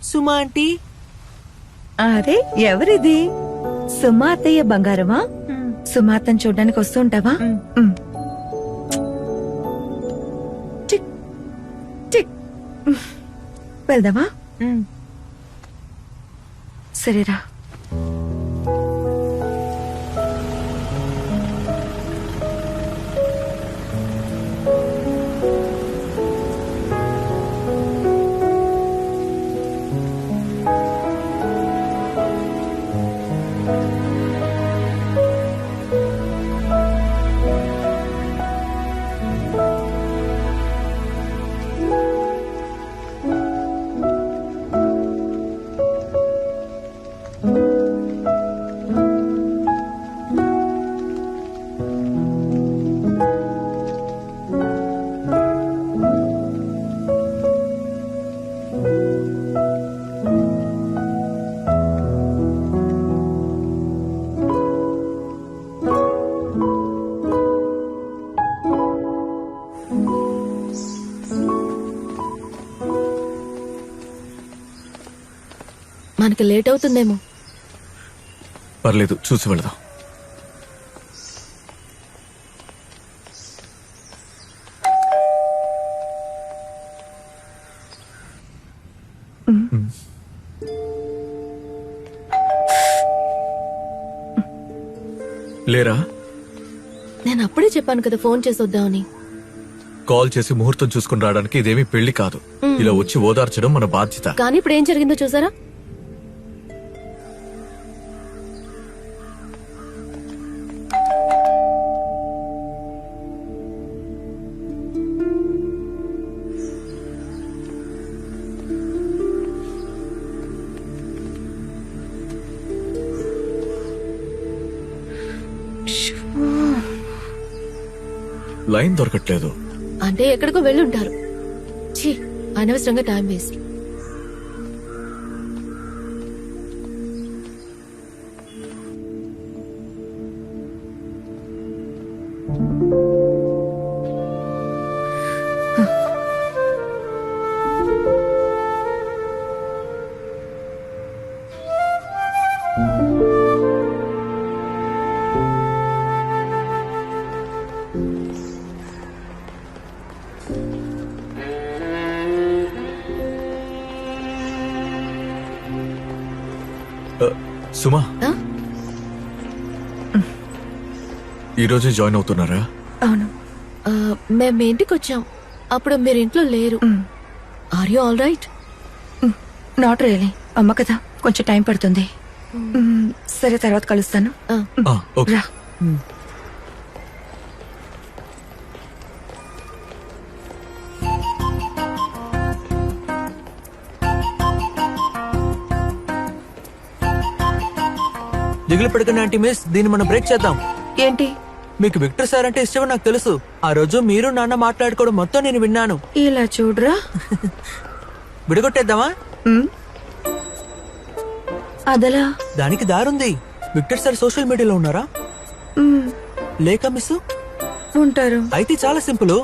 సుమా ఆంటీ. అరే, ఎవరిది? సుమా అత్తయ్య బంగారమా? సుమాతను చూడ్డానికి వస్తూ ఉంటావా? Tick tick. వెళ్దామా? సరేరా. మనకి లేట్ అవుతుందేమో. పర్లేదు, చూసి వెళదాం. లేరా? నేను అప్పుడే చెప్పాను కదా ఫోన్ చేసి వద్దామని. కాల్ చేసి ముహూర్తం చూసుకుని రావడానికి ఇదేమీ పెళ్లి కాదు. ఇలా వచ్చి ఓదార్చడం మన బాధ్యత. కానీ ఇప్పుడు ఏం జరిగిందో చూసారా? లైన్ దొరకట్లేదు. అంటే ఎక్కడికో వెళ్ళుంటారు. ఛీ, అనవసరంగా టైం వేస్ట్. సుమా ఆ? ఈ రోజే జాయిన్ అవుతున్నారా? అవును. మేము మీ ఇంటికి వచ్చాం, అప్పుడు మీరు ఇంట్లో లేరు. Are you all right? Not really. అమ్మ కదా, కొంచెం టైం పడుతుంది. సరే, తర్వాత కలుస్తాను. ఓకే. రా. దిగులు పడకండి ఆంటీ మిస్, దీన్ని మనం బ్రేక్ చేద్దాం. ఏంటి? మీకు విక్టర్ సార్ అంటే ఇష్టమో నాకు తెలుసు. ఆ రోజు మీరు నాన్న మాట్లాడుకోవడం మొత్తం నేను విన్నాను. ఇలా చూడరా. విడగొట్టేద్దామా? అదలా? దానికి దారుంది. విక్టర్ సార్ సోషల్ మీడియాలో ఉన్నారా లేక మిస్? ఉంటారు. అయితే చాలా సింపుల్.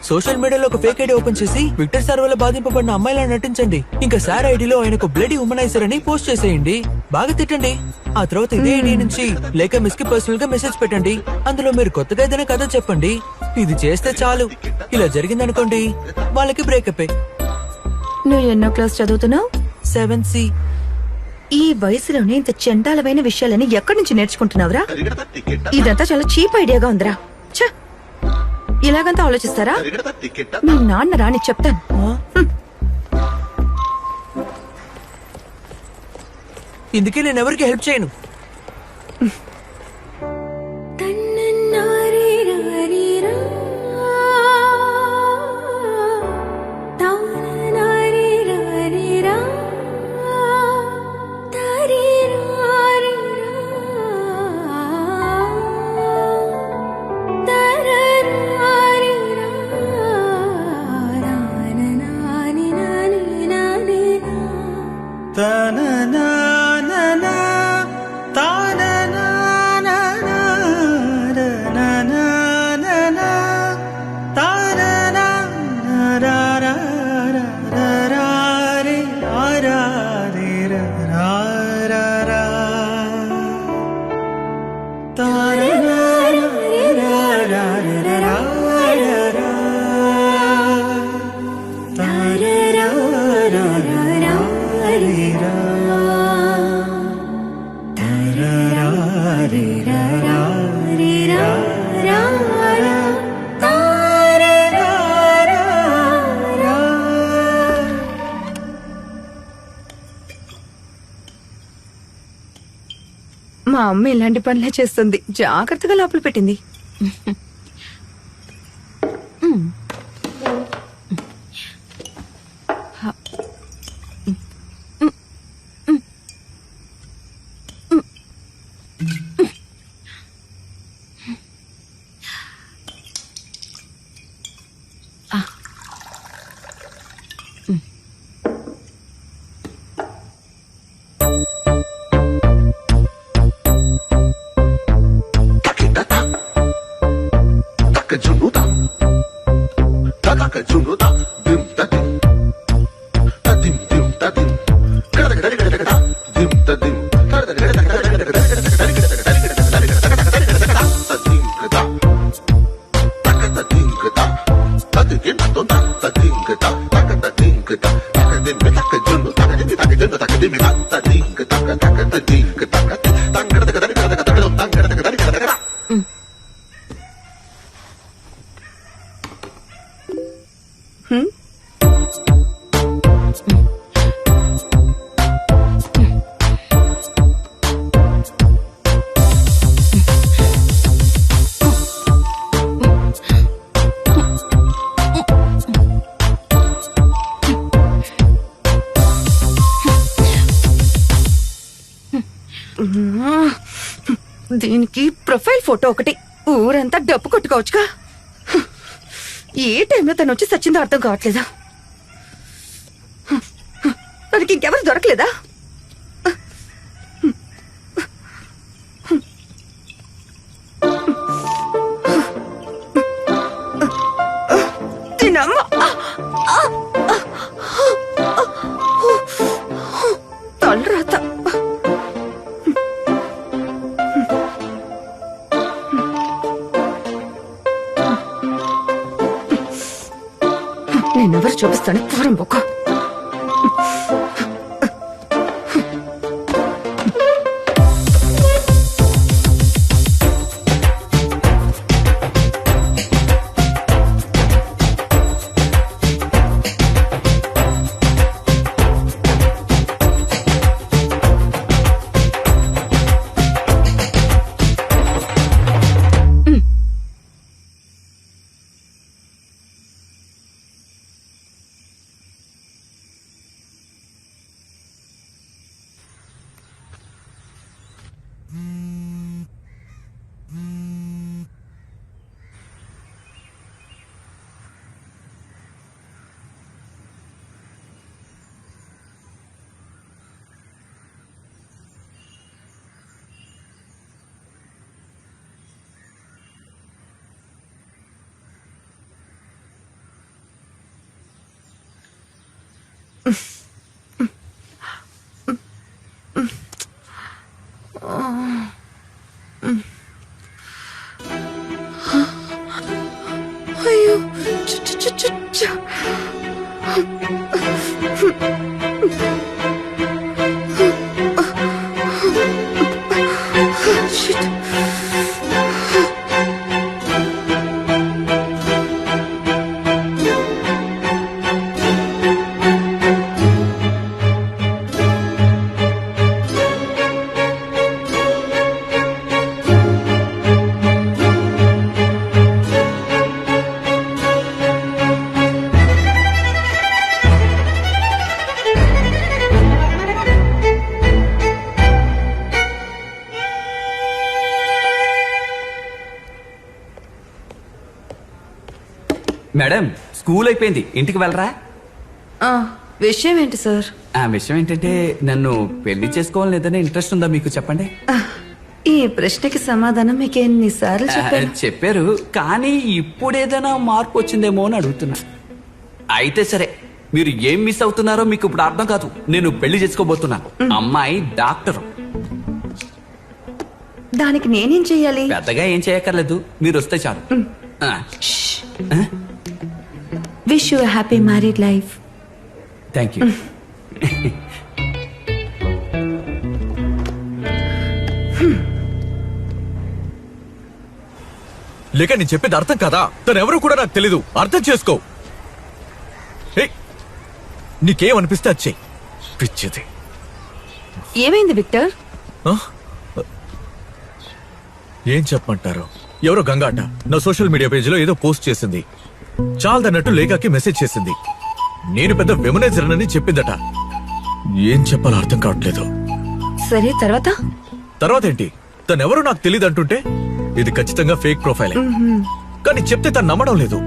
సోషల్ మీడియాలో ఒక ఫేక్ ఐడి ఓపెన్ చేసి విక్టర్ సార్ వల్ల బాధింపబడిన అమ్మాయిలా నటించండి. ఇంకా సార్ ఐడిలో ఆయనకు బ్లడీ ఉమనైజర్ అని పోస్ట్ చేసేయండి. బాగా తిట్టండి. ఆ తర్వాత ఇదే ఐడి నుంచి లేక మిస్ కి పర్సనల్ గా మెసేజ్ పెట్టండి. అందులో మీరు కొత్తగా ఏదైనా కథ చెప్పండి. ఇది చేస్తే చాలు. ఇలా జరిగిందనుకోండి, వాళ్ళకి బ్రేకప్. నువ్వు ఎన్నో క్లాస్ చదువుతున్నావు? 7C. ఈ వయసులోనే ఇంత చండాలమైన విషయాలని ఎక్కడి నుంచి నేర్చుకుంటున్నావురా? ఇదంతా చాలా చీప్ ఐడియాగా ఉందిరా. ఛ! ఇలాగంతా ఆలోచిస్తారా? మీ నాన్న రాని చెప్తాను. ఇందుకే నేను ఎవరికి హెల్ప్ చేయను. మా అమ్మ ఇలాంటి పనులే చేస్తుంది. జాగ్రత్తగా లోపల పెట్టింది. దీనికి ప్రొఫైల్ ఫోటో ఒకటి. ఊరంతా డప్పు కొట్టుకోవచ్చుగా. ఏ టైంలో తను వచ్చి సచ్చిందో అర్థం కావట్లేదా? తనకి ఇంకెవరు దొరకలేదా? తలరాత. నేనెవరు చూపిస్తాను పూరం బొక్క. అయ్యో చు, చు, చు, చు, చు. Shit. మేడం స్కూల్ అయిపోయింది, ఇంటికి వెళ్ళరా? విషయం ఏంటి సార్? ఆ విషయం ఏంటంటే నన్ను పెళ్లి చేసుకోవాలని ఏదైనా ఇంట్రెస్ట్ ఉందా మీకు, చెప్పండి. ఈ ప్రశ్నకి సమాధానం మీకు ఎన్నిసార్లు చెప్పాను? చెప్పారు, కానీ ఇప్పుడు ఏదైనా మార్పు వచ్చిందేమో అని అడుగుతున్నా. అయితే సరే, మీరు ఏం మిస్ అవుతున్నారో మీకు ఇప్పుడు అర్థం కాదు. నేను పెళ్లి చేసుకోబోతున్నాను. అమ్మాయి డాక్టర్. దానికి నేనేం చెయ్యాలి? పెద్దగా ఏం చేయక్కర్లేదు, మీరు వస్తే చాలు. Wish you happy married life. Thank you. లేక నేను చెప్పేది అర్థం కదా? తను ఎవరు కూడా నాకు తెలీదు, అర్థం చేసుకో. ఏయ్, నీకేమనిపిస్తే అది చెయ్యి. పిచ్చిది. ఏమైంది విక్టర్? ఆ? ఏం చెప్పమంటారు? ఎవరో గంగాట నా సోషల్ మీడియా పేజ్ లో ఏదో పోస్ట్ చేసింది. చాలదన్నట్టు లేఖకి మెసేజ్ చేసింది. నేను పెద్ద వెమనైజర్ అని చెప్పిందట. ఏం చెప్పాలో అర్థం కావట్లేదు. సరే తర్వాత? తర్వాత ఏంటి? తనెవరో నాకు తెలియదు అంటుంటే ఇది ఖచ్చితంగా ఫేక్ ప్రొఫైల్. కానీ చెప్తే తను నమ్మడం లేదు.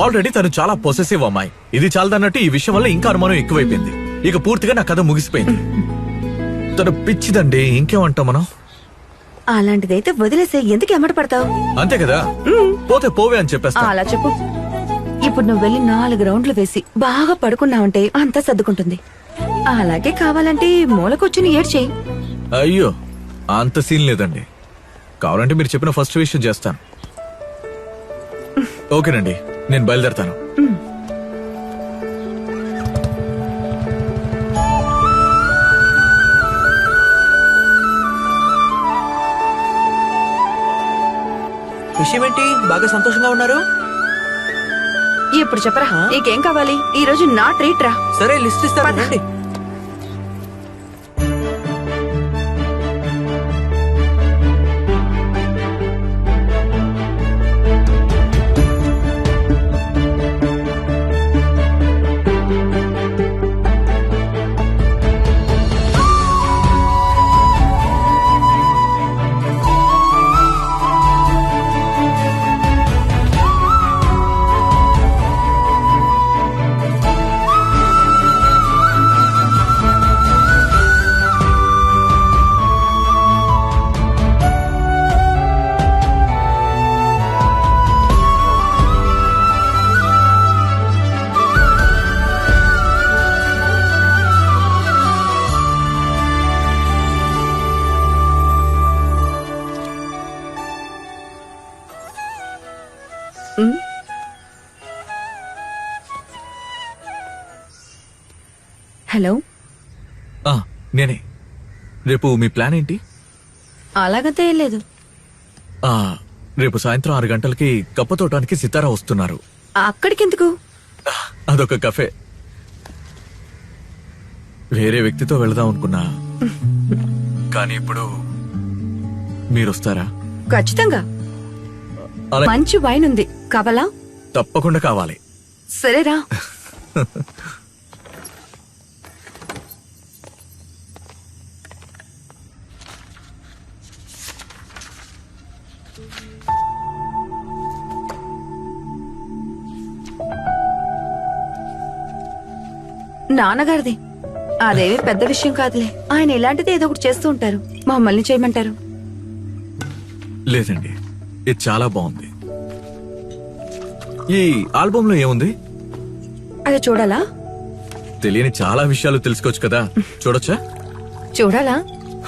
ఆల్రెడీ తను చాలా పొసెసివ్ అమ్మాయి. ఇది చాలదన్నట్టు ఈ విషయం వల్ల ఇంకా అనుమానం ఎక్కువైపోయింది. ఇక పూర్తిగా నా కథ ముగిసిపోయింది. తను పిచ్చిదండి, ఇంకేమంటాం మనం? అలాంటిదైతే వదిలేసే, ఎందుకు ఎమ్మట పడతావు? అంతే కదా, పోతే పోవే అని చెప్పేస్తా. అలా చెప్పు. ఇప్పుడు నువ్వు వెళ్ళి 4 రౌండ్లు వేసి బాగా పడుకున్నావంటే అంతా సర్దుకుంటుంది. అలాగే కావాలంటే మూలకొచ్చి ఏడ్చేయి. అయ్యో, అంత సీన్ లేదండి. కావాలంటే మీరు చెప్పిన ఫస్ట్ విషయం చేస్తాను. ఓకేనండి, నేను బయలుదేరతాను. విషయం ఏంటి? బాగా సంతోషంగా ఉన్నారు. ఇప్పుడు చెప్పరా, నీకేం కావాలి? ఈ రోజు నా ట్రీట్ రా. సరే, లిస్ట్ ఇస్తాను, రండి. హలో. నేనే. రేపు మీ ప్లాన్ ఏంటి? అలాగంతే ఏం లేదు. రేపు సాయంత్రం 6 గంటలకి కప్పతోటానికి సితారా వస్తున్నారు. అక్కడికెందుకు? అదొక కఫే. వేరే వ్యక్తితో వెళదాం అనుకున్నా, కానీ ఇప్పుడు మీరొస్తారా? ఖచ్చితంగా. అలా మంచి వైన్ ఉంది, కావాలా? తప్పకుండా కావాలి. సరేరా. నాన్నగారిది అదేవి పెద్ద విషయం కాదులే. ఆయన ఇలాంటిది ఏదో ఒకటి చేస్తూ ఉంటారు. మమ్మల్ని చేయమంటారు. లేదండి, ఇది చాలా బాగుంది. ఈ ఆల్బమ్ లో ఏముంది? అది చూడాలా? తెలియని చాలా విషయాలు తెలుసుకోవచ్చు కదా, చూడొచ్చా? చూడాలా?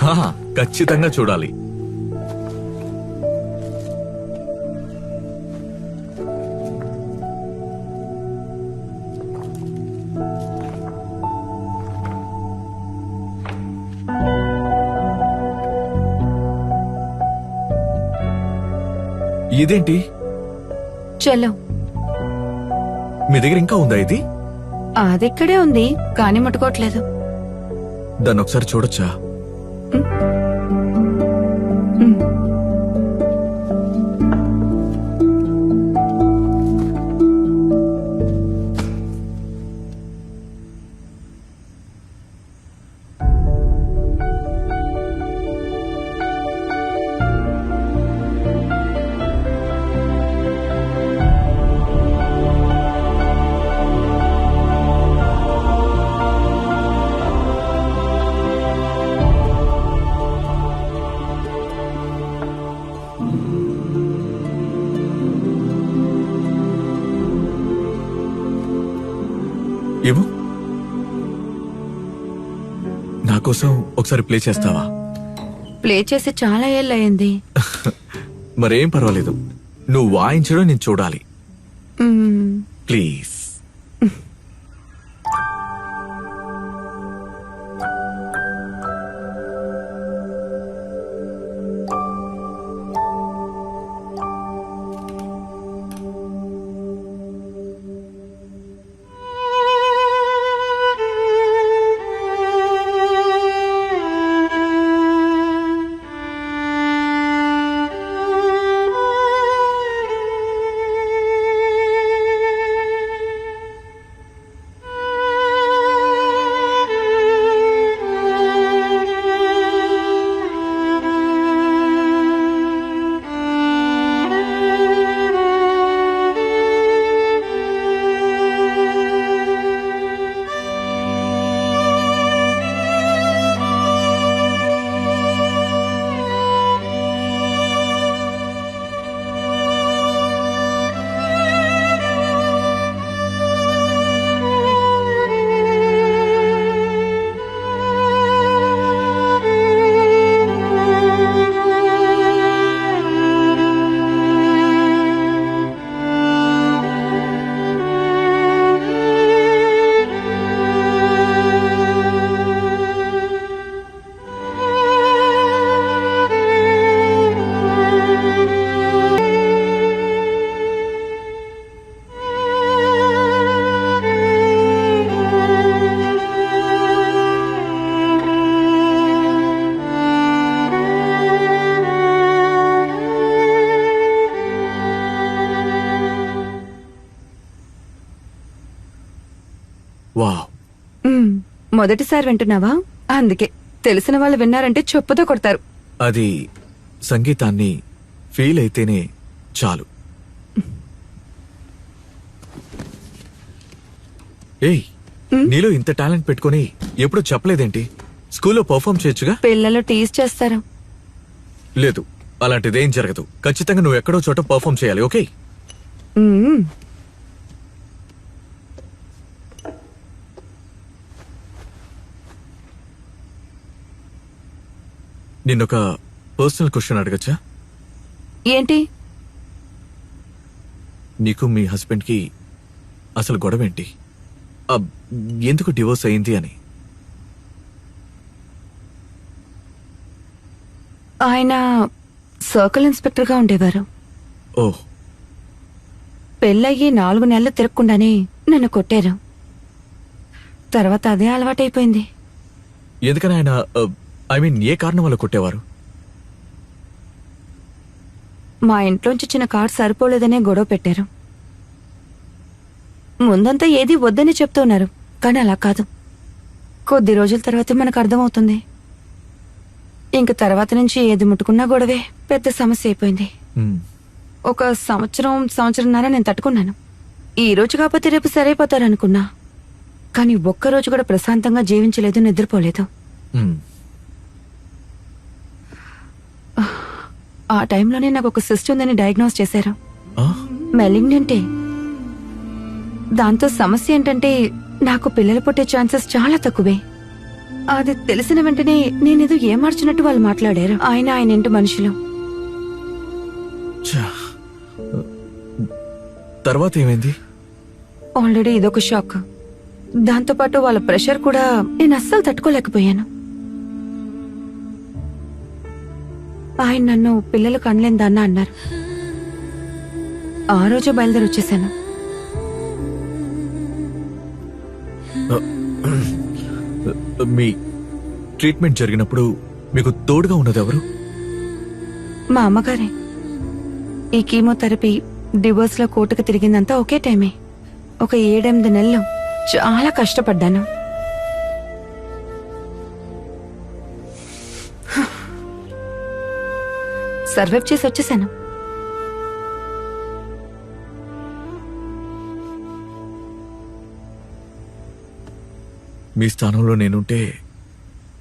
హా, ఖచ్చితంగా చూడాలి. ఇదేంటి? చలో. మీ దగ్గర ఇంకా ఉందా ఇది? అదిక్కడే ఉంది కానీ ముట్టుకోవట్లేదు. దాన్ని ఒకసారి చూడొచ్చా? ఏమో నా కోసం ఒకసారి ప్లే చేస్తావా? ప్లే చేసి చాలా ఏళ్ళయింది. మరేం పర్వాలేదు, నువ్వు వాయించడం నేను చూడాలి. ప్లీజ్. వావ్. మొదటిసారి వింటున్నావా? అందుకే తెలిసిన వాళ్ళు విన్నారంటే చెప్పుతో కొడతారు. అది సంగీతాన్ని ఫీల్ అయితేనే చాలు. ఏయ్, నీలో ఇంత టాలెంట్ పెట్టుకుని ఎప్పుడు చెప్పలేదేంటి? స్కూల్లో పర్ఫార్మ్ చేయొచ్చుగా? పిల్లలు టీజ్ చేస్తారు. లేదు, అలాంటిదేం జరగదు. ఖచ్చితంగా నువ్వు ఎక్కడో చోట పర్ఫార్మ్ చేయాలి, ఓకే? నిన్నొక పర్సనల్ క్వశ్చన్ అడగచ్చా? ఏంటి? నీకు మీ హస్బెండ్ కి అసలు గొడవ ఏంటి? ఎందుకు డివోర్స్ అయింది అని? ఆయన సర్కిల్ ఇన్స్పెక్టర్ గా ఉండేవారు. ఓ. పెళ్ళయ్యి 4 నెలలు తిరగకుండానే నన్ను కొట్టారు. తర్వాత అదే అలవాటైపోయింది. ఎందుకని ఆయన ఏ కారణం వల్ల కొట్టేవారు? మా ఇంట్లోంచి చిన్న కార్డు సరిపోలేదనే గొడవ పెట్టారు. ముందంతా ఏది వద్దని చెప్తున్నారు, కానీ అలా కాదు. కొద్ది రోజుల తర్వాతే మనకు అర్థమవుతుంది. ఇంక తర్వాత నుంచి ఏది ముట్టుకున్నా గొడవే. పెద్ద సమస్య అయిపోయింది. ఒక సంవత్సరంన్నర నేను తట్టుకున్నాను. ఈ రోజు కాకపోతే రేపు సరైపోతారనుకున్నా, కానీ ఒక్కరోజు కూడా ప్రశాంతంగా జీవించలేదు, నిద్రపోలేదు. ఆ టైంలోనే నాకు ఒక సిస్ట్ ఉందని డయాగ్నోస్ చేశారు. మెలిగ్నెంటే. దాంతో సమస్య ఏంటంటే నాకు పిల్లలు పుట్టే ఛాన్సెస్ చాలా తక్కువే. అది తెలిసిన వెంటనే నేనేదో ఏమార్చినట్టు వాళ్ళు మాట్లాడారు. ఆయన ఇంటి మనుషులు. ఛా. తర్వాత ఏమైంది? ఆల్రెడీ ఇదొక షాక్. దాంతోపాటు వాళ్ళ ప్రెషర్ కూడా నేను అస్సలు తట్టుకోలేకపోయాను. ఆయన నన్ను పిల్లలు కనలేందన్నా అన్నారు. ఆ రోజే బయలుదేరి వచ్చేసాను. మీ ట్రీట్మెంట్ జరిగినప్పుడు మీకు తోడుగా ఉన్నది ఎవరు? మా అమ్మగారే. ఈ కీమోథెరపీ, డివోర్స్ లో కోర్టుకు తిరిగిందంతా ఒకే టైమే. ఒక 7-8 నెలలు చాలా కష్టపడ్డాను. సర్వైవ్ చేసి వచ్చేసాను. మీ స్థానంలో నేనుంటే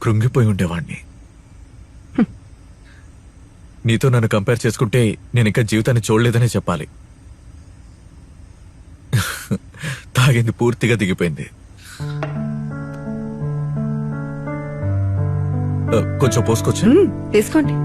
కృంగిపోయి ఉండేవాణ్ణి. నీతో నన్ను కంపేర్ చేసుకుంటే నేను ఇంకా జీవితాన్ని చూడలేదనే చెప్పాలి. తాగింది పూర్తిగా దిగిపోయింది. కొంచెం పోసుకోవచ్చా? తీసుకోండి.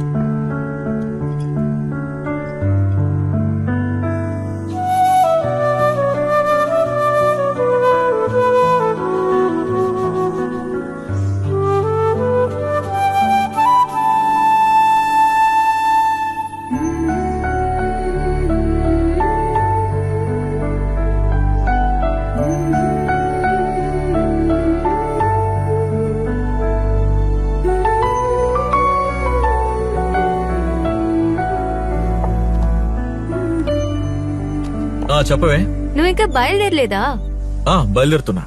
చెప్పవే. నువ్వు ఇంకా బయలుదేరలేదా? బయలుదేరుతున్నా.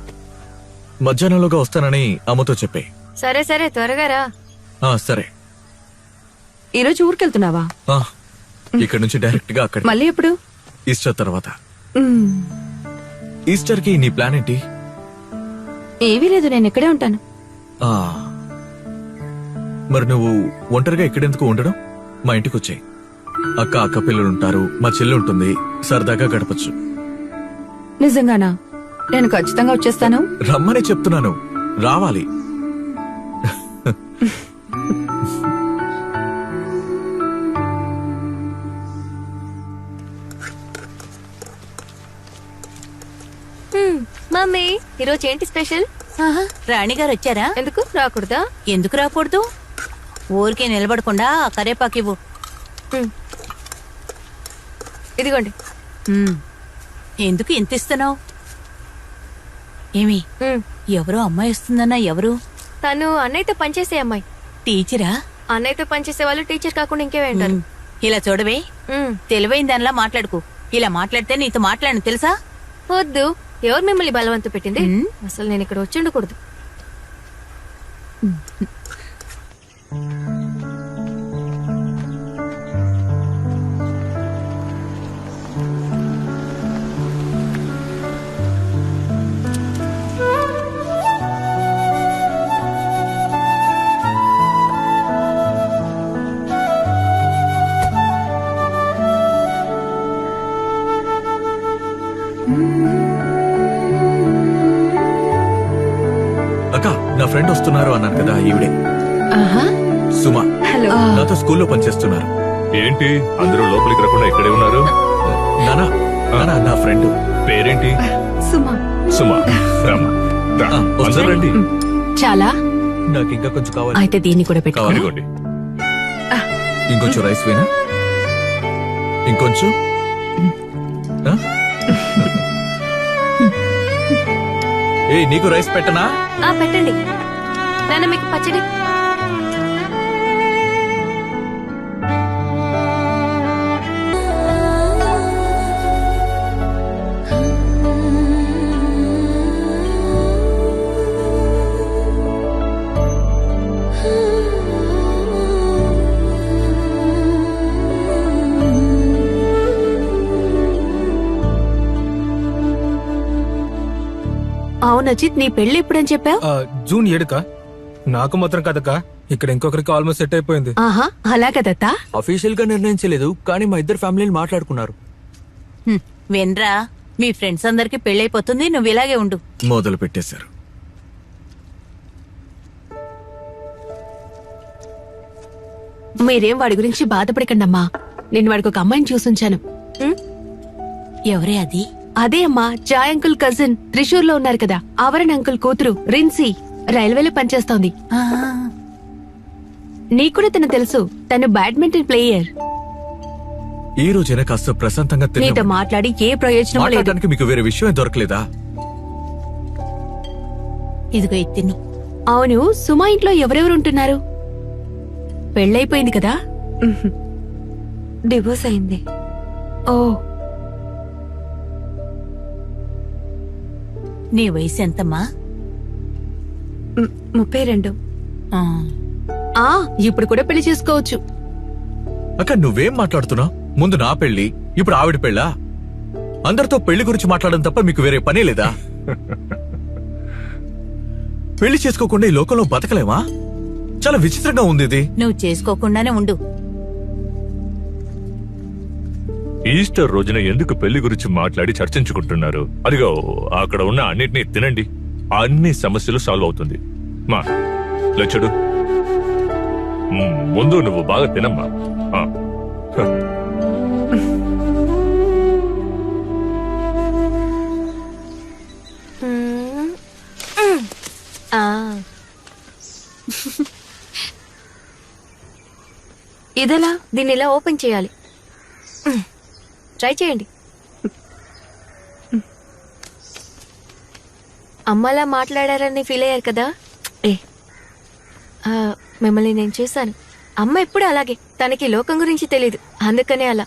మధ్యాహ్నంలోగా వస్తానని అమ్మతో చెప్పే. సరే సరే, త్వరగా రా. సరే. ఈరోజు ఊరికెళ్తున్నావా? ఇక్కడ నుంచి డైరెక్ట్ గా అక్కడ. మళ్ళీ ఎప్పుడు? ఈస్టర్ తర్వాత. ఈస్టర్ కి నీ ప్లాన్ ఏంటి? ఏమీ లేదు, నేను ఇక్కడే ఉంటాను. మరి నువ్వు ఒంటరిగా ఇక్కడెందుకు ఉండడం? మా ఇంటికి వచ్చాయి. అక్క పిల్లలు ఉంటారు, మా చెల్లి ఉంటుంది, సరదాగా గడపచ్చు. నిజంగానా? నేను ఖచ్చితంగా వచ్చేస్తాను. రమ్మని చెప్తున్నాను, రావాలి. మమ్మీ, ఈరోజు ఏంటి స్పెషల్? రాణిగారు వచ్చారా? ఎందుకు రాకూడదా? ఎందుకు రాకూడదు? ఊరికే నిలబడకుండా కరేపాకివ్వు. ఇదిగోండి. ఎందుకు ఇంత ఇస్తున్నావు? ఏమి, ఎవరో అమ్మాయి వస్తుందన్నా? ఎవరు? తను అన్నయ్యతో పనిచేసే అమ్మాయి. టీచరా? అన్నయ్యతో పనిచేసే వాళ్ళు టీచర్ కాకుండా ఇంకేమంటారు? ఇలా చూడవే, తెలివైన దానిలా మాట్లాడుకో. ఇలా మాట్లాడితే నీతో మాట్లాడను తెలుసా? వద్దు. ఎవరు మిమ్మల్ని బలవంతం పెట్టింది? అసలు నేను ఇక్కడ వచ్చి ఉండకూడదు. అక్క, నా ఫ్రెండ్ వస్తున్నారు అన్నాను కదా, ఈవిడే. సుమా. హలో. నాతో స్కూల్లో పనిచేస్తున్నారు. ఏంటి అందరూ లోపలికి రాకుండా ఇక్కడే ఉన్నారు? నానా, నా ఫ్రెండ్. పేరేంటి? సుమా. సుమా. రామా, రా. అందరూ రండి. చాలా. నాకు ఇంకా కొంచెం కావాలి. అయితే దీన్ని కూడా పెట్టుకో. ఇదిగోండి. ఇంకొంచెం రైస్ వేనా? ఇంకొంచెం. నీకు రైస్ పెట్టనా? పెట్టండి. నాన్న మీకు పచ్చడి. అవును అజిత్, నీ పెళ్లి ఎప్పుడని చెప్పావు? జూన్ 7కా? నాకు మాత్రం కదక్క, ఇక్కడ ఇంకొకరికి ఆల్మోస్ట్ సెట్ అయిపోయింది. ఆహా, అలాగా దత్తా? అఫీషియల్ గా నిర్ణయించలేదు, కానీ మా ఇద్దరు ఫ్యామిలీలు మాట్లాడుకున్నారు. వినరా, మీ ఫ్రెండ్స్ అందరికి పెళ్ళైపోతుంది, నువ్వు ఇలాగే ఉండు. మొదలు పెట్టేశారు. మీరేం వాడి గురించి బాధపడకండమ్మా. నేను వాడికి ఒక అమ్మాయిని చూసుంచాను. ఎవరే అది? అదే అమ్మా, జాయ్ అంకుల్ కజిన్ త్రిశూర్ లో ఉన్నారు కదా, ఆవరణ్ అంకుల్ కూతురు రిన్సీ రైల్వేలో పనిచేస్తోంది. నీకు కూడా తను తెలుసు, తను బ్యాడ్మింటన్ ప్లేయర్. ఈ రోజైనా కాస్త ప్రశాంతంగా నీతో మాట్లాడి ఏ ప్రయోజనం లేదు. మాట్లాడడానికి మీకు వేరే విషయమే దొరకలేదా? ఇదిగో తిను. అవును, సుమా ఇంట్లో ఎవరెవరు ఉంటున్నారు? పెళ్ళైపోయింది కదా? డివోర్స్ అయింది. ఓ, నీ వయసు ఎంతమ్మా? 32. ఆ ఇప్పుడు కూడా పెళ్లి చేసుకోవచ్చు. అక్క నువ్వేం మాట్లాడుతున్నావు? ముందు నా పెళ్లి, ఇప్పుడు ఆవిడ పెళ్ళా? అందరితో పెళ్లి గురించి మాట్లాడడం తప్ప మీకు వేరే పనే లేదా? పెళ్లి చేసుకోకుండా ఈ లోకంలో బతకలేమా? చాలా విచిత్రంగా ఉంది ఇది. నువ్వు చేసుకోకుండానే ఉండు. ఈస్టర్ రోజున ఎందుకు పెళ్లి గురించి మాట్లాడి చర్చించుకుంటున్నారు? అదిగో అక్కడ ఉన్న అన్నిటినీ తినండి, అన్ని సమస్యలు సాల్వ్ అవుతుంది. మా లచ్చుడు, ముందు నువ్వు బాగా తినమ్మా. ఇదెలా? దీన్ని ఇలా ఓపెన్ చేయాలి. ట్రై చేయండి. అమ్మలా మాట్లాడారని ఫీల్ అయ్యారు కదా? మిమ్మల్ని నేను చూశాను. అమ్మ ఎప్పుడు అలాగే, తనకి లోకం గురించి తెలీదు, అందుకనే అలా.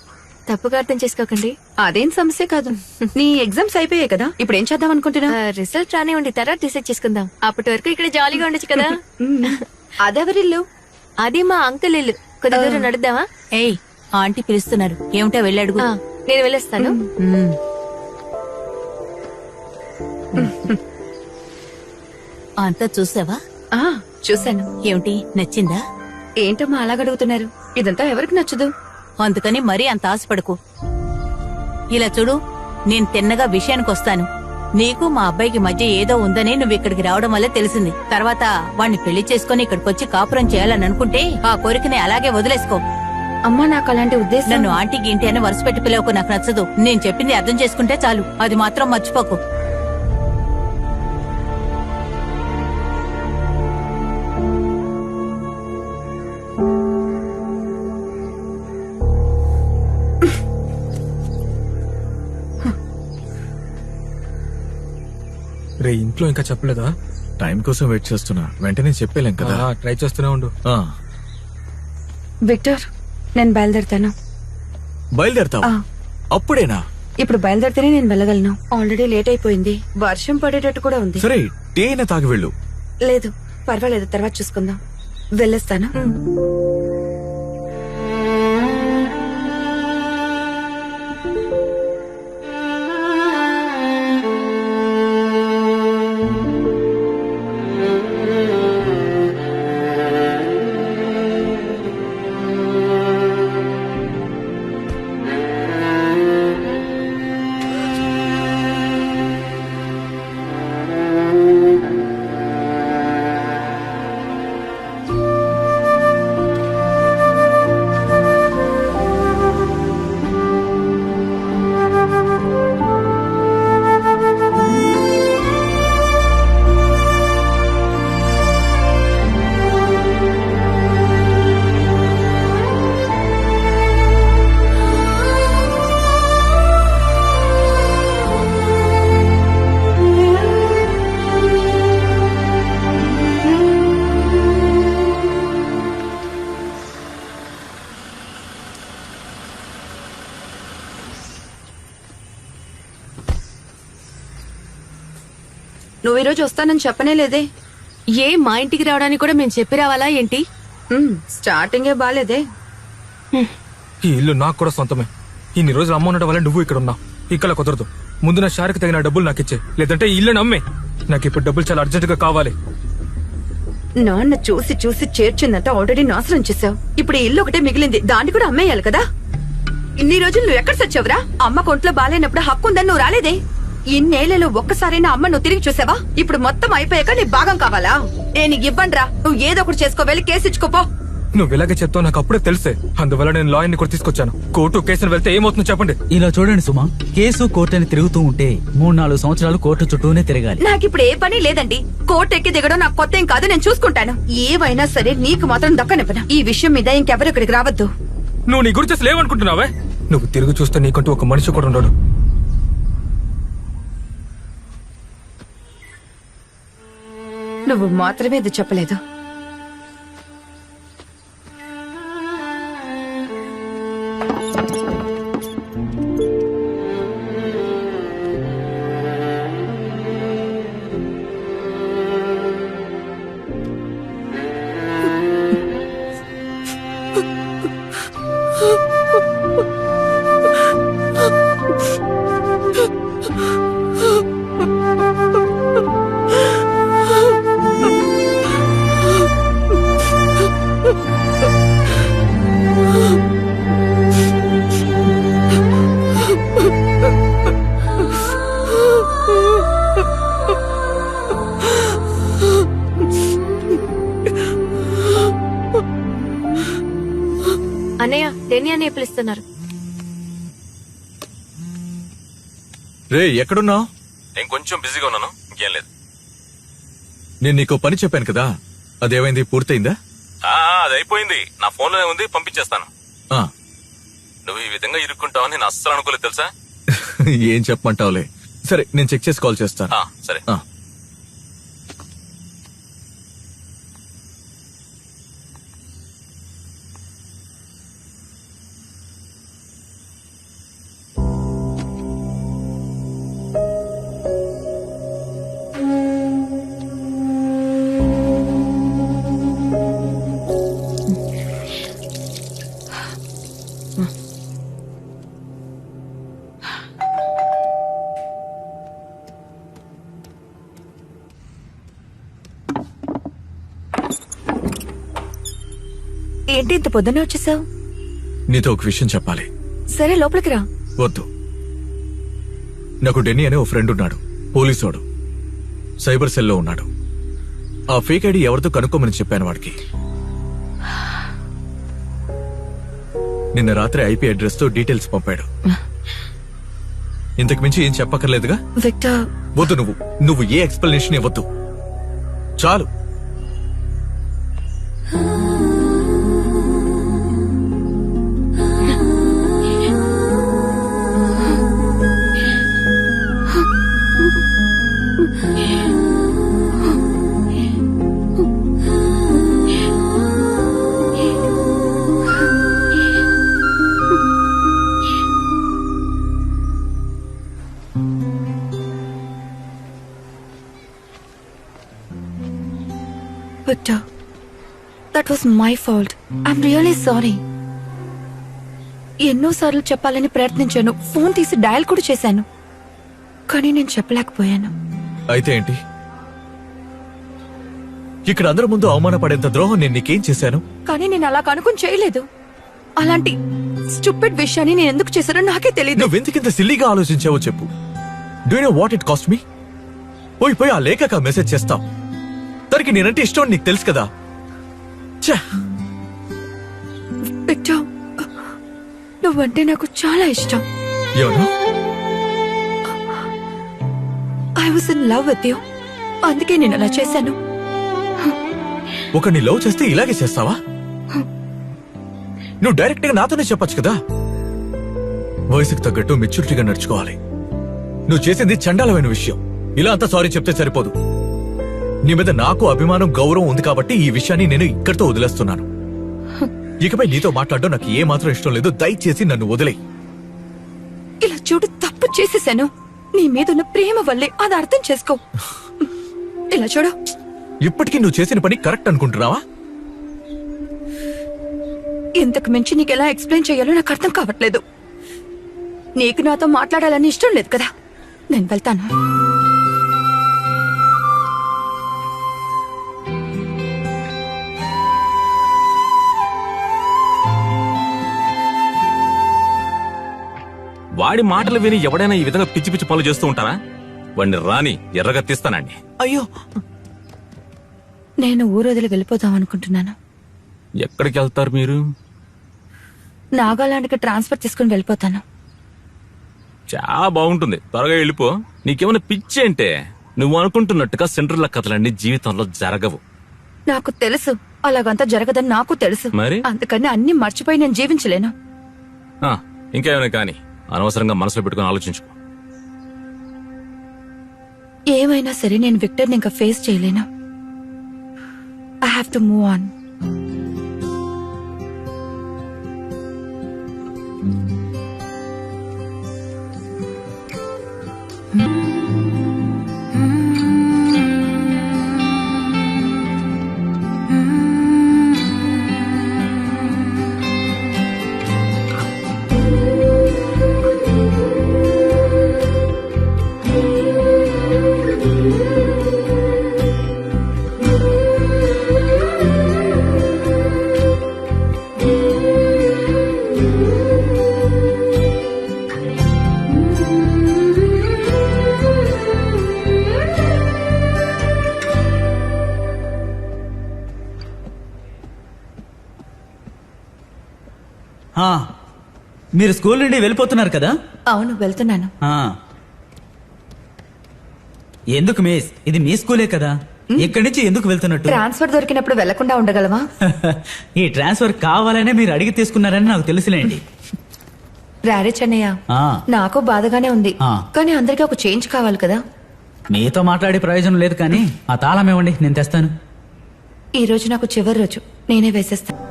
తప్పుగా అర్థం చేసుకోకండి. అదేం సమస్య కాదు. నీ ఎగ్జామ్స్ అయిపోయాయి కదా, ఇప్పుడు ఏం చేద్దాం అనుకుంటున్నా? రిజల్ట్ రానే ఉండి తర్వాత డిసైడ్ చేసుకుందాం. అప్పటి వరకు ఇక్కడ జాలీగా ఉండొచ్చు కదా. అదెవరిల్లు? అది మా అంకుల్ ఇల్లు. కొద్ది దూరం నడుద్దామా? ఏయ్, ఆంటీ పిలుస్తున్నారు, ఏమిటో వెళ్ళాడుగు. నేను వెళ్ళొస్తాను. అంతా చూసావా? చూశాను. ఏమిటి, నచ్చిందా? ఏంటమ్మా అలాగడుగుతున్నారు? ఇదంతా ఎవరికి నచ్చదు. అందుకని మరీ అంత ఆశపడకు. ఇలా చూడు, నేను తిన్నగా విషయానికి వస్తాను. నీకు మా అబ్బాయికి మధ్య ఏదో ఉందని నువ్వు ఇక్కడికి రావడం వల్ల తెలిసింది. తర్వాత వాణ్ణి పెళ్లి చేసుకుని ఇక్కడికొచ్చి కాపురం చేయాలని అనుకుంటే ఆ కోరికని అలాగే వదిలేసుకో. అమ్మా, నాకు అలాంటి ఉద్దేశం. నన్ను ఆంటీ గింటి అని వరుస పెట్టి పిలవకు, నాకు నచ్చదు. నేను చెప్పింది అర్థం చేసుకుంటే చాలు, అది మాత్రం మర్చిపోకు. రే, ఇంట్లో ఇంకా చెప్పలేదా? టైం కోసం వెయిట్ చేస్తున్నా, వెంటనే చెప్పలేం కదా. ట్రై చేస్తూనే ఉండు. విక్టర్, నేను బయలుదేరుతాను. బయలుదేరతావా? అప్పుడేనా? ఇప్పుడు బయలుదేరితేనే నేను వెళ్ళగలను. ఆల్రెడీ లేట్ అయిపోయింది, వర్షం పడేటట్టు కూడా ఉంది. సరే, టీ అయినా తాగి వెళ్ళు. లేదు పర్వాలేదు, తర్వాత చూసుకుందాం. వెళ్ళొస్తాను. నువ్వు ఈరోజు వస్తానని చెప్పనే లేదే. మా ఇంటికి రావడానికి కూడా మేము చెప్పి రావాలా ఏంటి? స్టార్టింగే బాలేదే. ఈ ఇల్లు నాకు కూడా సొంతమే. ఇన్ని రోజులు అమ్మ ఉండడం వల్ల నువ్వు ఇక్కడ ఉన్నావు. ఇక్కడ కుదరదు. ముందు నా షార్కి తగిన డబ్బులు నాకు ఇచ్చే, లేదంటే ఈ ఇల్లు నమ్మే. నాకు ఇప్పుడు డబ్బులు చాలా అర్జెంట్ గా కావాలి. నాన్న చూసి చూసి చేర్చిందంట ఆల్రెడీ నాశనం చేసావు. ఇప్పుడు ఈ ఇల్లు ఒకటే మిగిలింది, దాన్ని కూడా అమ్మేయాలి కదా. ఇన్ని రోజులు నువ్వు ఎక్కడ సచ్చావురా? అమ్మ కొంట్లో బాలేనప్పుడు హక్కు ఉందని నువ్వు రాలేదే. ఇన్నేళ్లలో ఒక్కసారైనా అమ్మ నువ్వు తిరిగి చూసావా? ఇప్పుడు మొత్తం అయిపోయాక నీ భాగం కావాలా? నేను ఇవ్వండిరా, నువ్వు ఏదో ఒకటి చేసుకో, వెళ్ళి కేసు ఇచ్చుకోపో. నువ్వు ఇలాగే చెప్తావు నాకు అప్పుడే తెలిసే. అందువల్ల నేను లాయర్ని కూడా తీసుకొచ్చాను. కోర్టు కేసును వెళ్తే ఏమవుతుందో చెప్పండి. ఇలా చూడండి సుమా, కేసు కోర్టు అని తిరుగుతూ ఉంటే 3-4 సంవత్సరాలు కోర్టు చుట్టూనే తిరగాలి. నాకిప్పుడు ఏ పని లేదండి. కోర్టు ఎక్కి దిగడం నాకు కొత్త ఏం కాదు, నేను చూసుకుంటాను. ఏమైనా సరే నీకు మాత్రం దక్కనివ్వను. ఈ విషయం మీద ఇంకెవరు ఇక్కడికి రావద్దు. నువ్వు నీ గురించి అసలు ఏమనుకుంటున్నావే? నువ్వు తిరిగి చూస్తే నీకంటూ ఒక మనిషి కూడా ఉండడు. నువ్వు మాత్రమే ఇది చెప్పలేదు. అన్నయ్య, డెన్ని అన్నయ్య పిలుస్తున్నారు. రే ఎక్కడున్నావు? నేను కొంచెం బిజీగా ఉన్నాను, ఇంకేం లేదు. నేను నీకు పని చెప్పాను కదా, అదేమైంది? పూర్తయిందా? అది అయిపోయింది, నా ఫోన్ లోనే ఉంది, పంపించేస్తాను. ఆ. నువ్వు ఈ విధంగా ఇరుక్కుంటావని నేను అస్సలు అనుకోలేదు తెలుసా. ఏం చెప్పమంటావులే. సరే, నేను చెక్ చేసి కాల్ చేస్తాను. సరే. ఏంటి ఇంత పొద్దున్నే వచ్చేసావు? నీతో ఒక విషయం చెప్పాలి. సరే, లోపలికి రా. వద్దు. నాకు డెన్నీ అనే ఓ ఫ్రెండ్ ఉన్నాడు, పోలీసోడు. సైబర్ సెల్లో ఉన్నాడు. ఆ ఫేక్ ఐడి ఎవరితో కనుక్కోమని చెప్పాను వాడికి. నిన్న రాత్రి ఐపీ అడ్రస్ తో డీటెయిల్స్ పంపాడు. ఇంతకు మించి ఏం చెప్పక్కర్లేదుగా? విక్టర్, వద్దు. నువ్వు ఏ ఎక్స్ప్లెనేషన్ ఇవ్వద్దు, చాలు. Victor, that was my fault. I'm really sorry. ఎన్నోసార్లు చెప్పాలని ప్రయత్నించాను, ఫోన్ తీసి డయల్ కూడా చేశాను, కానీ నేను చెప్పలేకపోయాను. అయితే ఏంటి? ఇక్కడ అందరి ముందు అవమానపడేంత ద్రోహం నేను నీకేం చేశాను? కానీ నేను అలా కనుకొని చేయలేదు. అలాంటి స్టూపిడ్ విషయాన్ని నేను ఎందుకు చేశానో నాకే తెలియదు. నువ్వెందుకింత సిల్లీగా ఆలోచించావో చెప్పు. Do you know what it cost me? పోయి ఆ లేఖక మెసేజ్ చేస్తావు. తనకి నేనంటే ఇష్టం నీకు తెలుసు కదా. విక్టర్, నువ్వంటే నాకు చాలా ఇష్టం. I was in love with you, అందుకే నేను అలా చేశాను. ఒకరిని లవ్ చేస్తే ఇలాగే చేస్తావా? నువ్వు డైరెక్ట్ గా నాతోనే చెప్పొచ్చు కదా. వయసుకు తగ్గట్టు మెచ్యూరిటీగా నడుచుకోవాలి. నువ్వు చేసింది చండాలమైన విషయం. ఇలా అంతా సారీ చెప్తే సరిపోదు. నీ మీద నాకు అభిమానం, గౌరవం ఉంది కాబట్టి ఈ విషయాన్ని నేను ఇక్కడితో వదిలేస్తున్నాను. ఇకపై నీతో మాట్లాడడం నాకు ఏ మాత్రం ఇష్టం లేదు. దయచేసి నన్ను వదిలేయ్. ఇలా చూడు, తప్పు చేసేసాను. నీ మీదున్న ప్రేమ వల్లే, అది అర్థం చేసుకో. ఇలా చూడు. ఇప్పటికీ నువ్వు చేసిన పని కరెక్ట్ అనుకుంటున్నావా? ఇంతకు మించి నీకెలా ఎక్స్ప్లెయిన్ చేయాలో నాకు అర్థం కావట్లేదు. నీకు నాతో మాట్లాడాలని ఇష్టం లేదు కదా. నేను వెళ్తాను. వాడి మాటలు విని ఎవడైనా ఈ విధంగా పిచ్చి పిచ్చి పనులు చేస్తూ ఉంటారా? వాడిని రాని ఎర్రగా తీస్తానండి. అయ్యో, నేను ఊరొదిలి వెళ్ళిపోదాం అనుకుంటున్నాను. ఎక్కడికి వెళ్తారు మీరు? నాగాలాండ్కి ట్రాన్స్ఫర్ తీసుకుని వెళ్ళిపోతాను. చాలా బాగుంటుంది, త్వరగా వెళ్ళిపో. నీకేమైనా పిచ్చి అంటే నువ్వు అనుకుంటున్నట్టుగా సెంట్రల్ కథలన్నీ జీవితంలో జరగవు. నాకు తెలుసు అలాగంతా జరగదని నాకు తెలుసు. మరి? అందుకని అన్ని మర్చిపోయి నేను జీవించలేను. ఆ, ఇంకేమైనా కానీ అనవసరంగా మనసులో పెట్టుకుని ఆలోచించుకో. ఏమైనా సరే నేను విక్టర్ని ఇంకా ఫేస్ చేయలేను. I have to move on. ఆ, మీరు స్కూల్ నుండి వెళ్ళిపోతున్నారు కదా? అవును, వెళ్తున్నాను. ఆ. ఎందుకు మిస్, ఇది మీ స్కూలే కదా, ఇక్కడి నుంచి ఎందుకు వెళ్తున్నట్టు? ట్రాన్స్ఫర్ దొరికినప్పుడు వెళ్లకుండా ఉండగలవా? ఈ ట్రాన్స్ఫర్ కావాలనే మీరు అడిగి తీసుకున్నారని నాకు తెలుసులేండి. రారే చెన్నయ్య, ఆ. నాకు బాధగానే ఉంది. ఆ. కానీ అందరికీ ఒక చేంజ్ కావాలి కదా. మీతో మాట్లాడే ప్రయోజనం లేదు, కానీ ఆ తాళం ఇవ్వండి, నేను తెస్తాను. ఈ రోజు నాకు చివరి రోజు, నేనే వేసేస్తాను.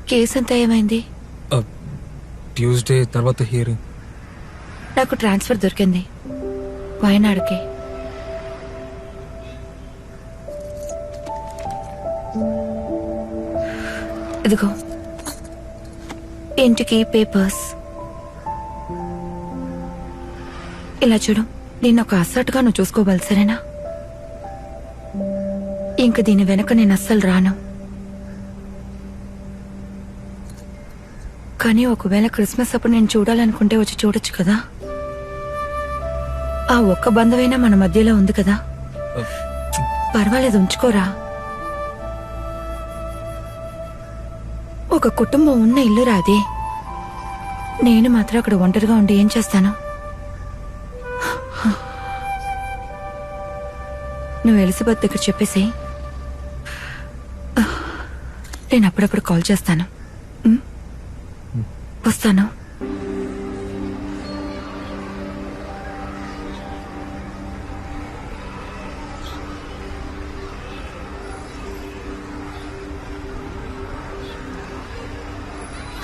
కేసు అంతా ఏమైంది? ట్యూస్డే తర్వాత హియరింగ్. నాకు ట్రాన్స్ఫర్ దొరికింది, వయనాడుకి. ఇదిగో ఇంటికి పేపర్స్. ఇలా చూడు, దీన్ని ఒక అసర్ట్గా నువ్వు చూసుకోవాలి, సరేనా? ఇంక దీని వెనక నేను అస్సలు రాను. కానీ ఒకవేళ క్రిస్మస్ అప్పుడు నేను చూడాలనుకుంటే వచ్చి చూడొచ్చు కదా. ఆ ఒక్క బంధమైనా మన మధ్యలో ఉంది కదా. పర్వాలేదు, ఉంచుకోరా. ఒక కుటుంబం ఉన్న ఇల్లు రాదే. నేను మాత్రం అక్కడ ఒంటరిగా ఉండి ఏం చేస్తాను? నువ్వు ఎలిజబెత్ దగ్గర చెప్పేసి నేను అప్పుడప్పుడు కాల్ చేస్తాను. వస్తాను.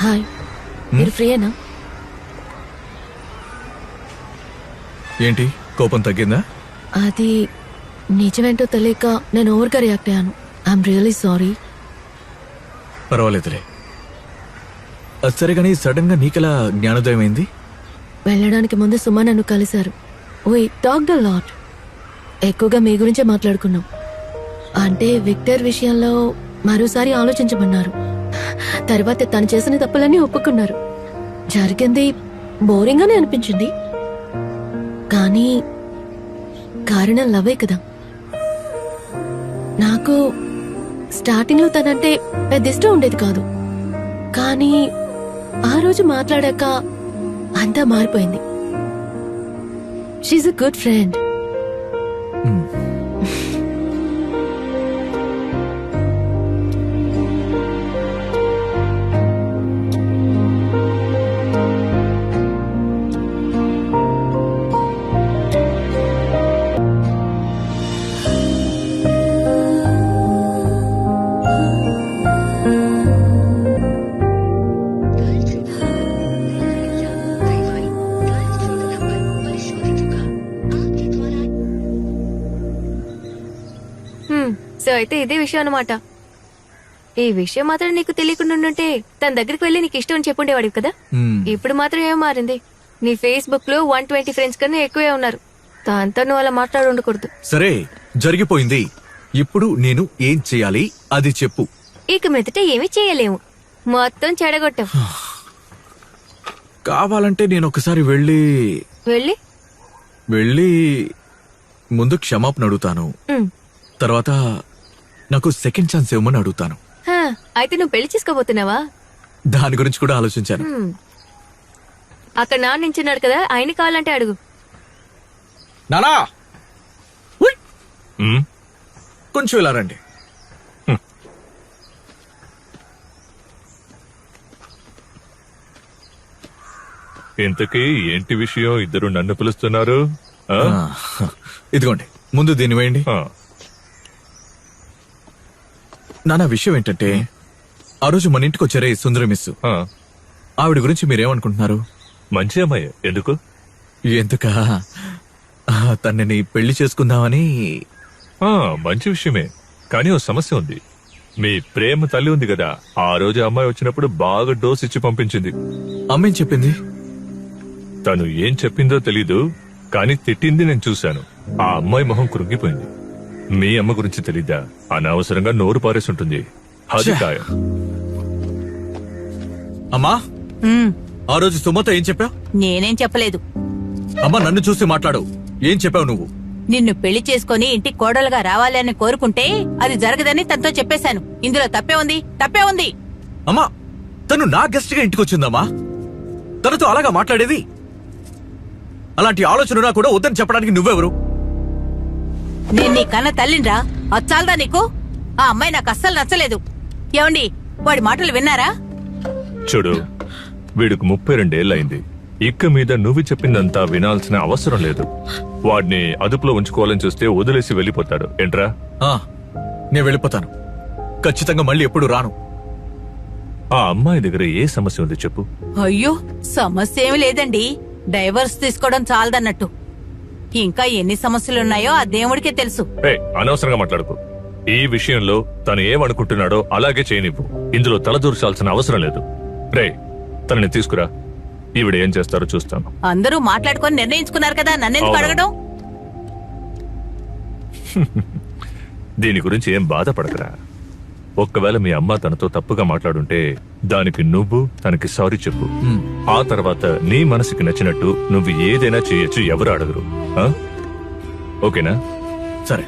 హాయ్, మీరు ఫ్రీయేనా? ఏంటి, కోపం తగ్గిందా? అది నిజమేంటో తెలియక నేను ఓవర్గా రియాక్ట్ అయ్యాను. I'm really sorry. పర్వాలేదులే. అది సరే కానీ సడన్ గా నీకెలా జ్ఞానోదయం అయింది? వెళ్ళడానికి ముందు సుమా నన్ను కలిశారు. We talked a lot. ఎక్కువగా మీ గురించే మాట్లాడుకున్నాం. అంటే విక్టర్ విషయంలో మరోసారి ఆలోచించమన్నారు. తర్వాత తను చేసిన తప్పులన్నీ ఒప్పుకున్నారు. జరిగింది బోరింగ్ గానే అనిపించింది, కానీ కారణం లవే కదా. నాకు స్టార్టింగ్ లో తనంటే పెద్ద ఇష్టం ఉండేది కాదు, కానీ ఆ రోజు మాట్లాడాక అంతా మారిపోయింది. She's a good friend. So అయితే ఇదే విషయం అన్నమాట. ఈ విషయం మాత్రం నీకు తెలియకుండా ఉండుంటే తన దగ్గరికి వెళ్ళి నీకు ఇష్టం అని చెప్పుండేవాడివి కదా. ఇప్పుడు మాత్రం ఏం మారింది? నీ ఫేస్బుక్ లో 120 ఫ్రెండ్స్ కన్నా ఎక్కువే ఉన్నారు. దాంతో నువ్వు అలా మాట్లాడి ఉండకూడదు. సరే, జరిగిపోయింది. ఇప్పుడు నేను ఏం చేయాలి అది చెప్పు. ఇక మీదట ఏమీ చేయలేము, మొత్తం చెడగొట్టావు. కావాలంటే నేను ఒకసారి వెళ్ళి వెళ్ళి వెళ్ళి ముందు క్షమాపణ అడుగుతాను. ఉమ్. తర్వాత నాకు సెకండ్ ఛాన్స్ ఇవ్వమని అడుగుతాను. హా, అయితే నువ్వు పెళ్లి చేసుకోబోతున్నావా? దాని గురించి కూడా ఆలోచించాను. అక్కడ నాన్న నించున్నాడు కదా, ఆయన కావాలంటే అడుగు. నానా ఉమ్, కొంచెం ఇలా రండి. ఇంతకీ ఏంటి విషయం ఇద్దరు నన్ను పిలుస్తున్నారు? ఆ? ఇదిగోండి, ముందు దీన్ని వేయండి. ఆ, నానా విషయం ఏంటంటే, ఆ రోజు మన ఇంటికి వచ్చారే ఈ సుందరి మిస్, ఆ. ఆవిడ గురించి మీరేమనుకుంటున్నారు? మంచి అమ్మాయి. ఎందుకు? ఎందుక తనని పెళ్లి చేసుకుందామని. ఆ, మంచి విషయమే. కానీ ఓ సమస్య ఉంది. మీ ప్రేమ తల్లి ఉంది కదా, ఆ రోజు అమ్మాయి వచ్చినప్పుడు బాగా డోస్ ఇచ్చి పంపించింది. అమ్మేం చెప్పింది? తను ఏం చెప్పిందో తెలీదు, కానీ తిట్టింది నేను చూశాను. ఆ అమ్మాయి మొహం కృంగిపోయింది. మీ అమ్మ గురించి తెలీదా? అనవసరంగా నోరు పారేసుంటుంది. అది ఛే! ఖాయం. అమ్మా, ఉమ్, ఆ రోజు సుమతో ఏం చెప్పావు? నేనేం చెప్పలేదు. అమ్మా, నన్ను చూసి మాట్లాడు. ఏం చెప్పావు నువ్వు? నిన్ను పెళ్లి చేసుకుని ఇంటికి కోడలుగా రావాలి అని కోరుకుంటే అది జరగదని తనతో చెప్పేశాను. ఇందులో తప్పే ఉంది, తప్పే ఉంది. అమ్మా, తను నా గెస్ట్ గా ఇంటికి వచ్చిందమ్మా. తనతో అలాగా మాట్లాడేది? అలాంటి ఆలోచన కూడా వద్దని చెప్పడానికి నువ్వెవరు? నేను నీ కన్న తల్లిండ్రా, అచ్చాలదా నీకు? ఆ అమ్మాయి నాకు అస్సలు నచ్చలేదు. ఏమండి, వాడి మాటలు విన్నారా? చూడు, వీడికి 32 ఏళ్ళయింది. ఇక్క మీద నువ్వు చెప్పిందంతా వినాల్సిన అవసరం లేదు. వాడిని అదుపులో ఉంచుకోవాలని చూస్తే వదిలేసి వెళ్ళిపోతాడు. ఏంట్రా? నేను వెళ్ళిపోతాను. ఖచ్చితంగా మళ్ళీ ఎప్పుడు రాను. ఆ అమ్మాయి దగ్గర ఏ సమస్య ఉంది చెప్పు. అయ్యో, సమస్య ఏమి లేదండి. డైవర్స్ తీసుకోవడం చాలదన్నట్టు. ఇంకా ఎన్ని సమస్యలున్నాయో ఆ దేవుడికే తెలుసు. అనవసరంగా మాట్లాడుకో. ఈ విషయంలో తను ఏమనుకుంటున్నాడో అలాగే చేయనివ్వు. ఇందులో తలదూర్చాల్సిన అవసరం లేదు. రే, తనని తీసుకురా. ఈవిడ ఏం చేస్తారో చూస్తాను. అందరూ మాట్లాడుకొని నిర్ణయించుకున్నారు కదా, నన్నెందుకు అవును. అడగడం? దీని గురించి ఏం బాధపడకరా. ఒక్కవేళ మీ అమ్మ తనతో తప్పుగా మాట్లాడుంటే దానికి నువ్వు తనకి సారీ చెప్పు. ఆ తర్వాత నీ మనసుకి నచ్చినట్టు నువ్వు ఏదైనా చేయొచ్చు, ఎవరు అడగరు. ఆ? ఓకేనా? సరే.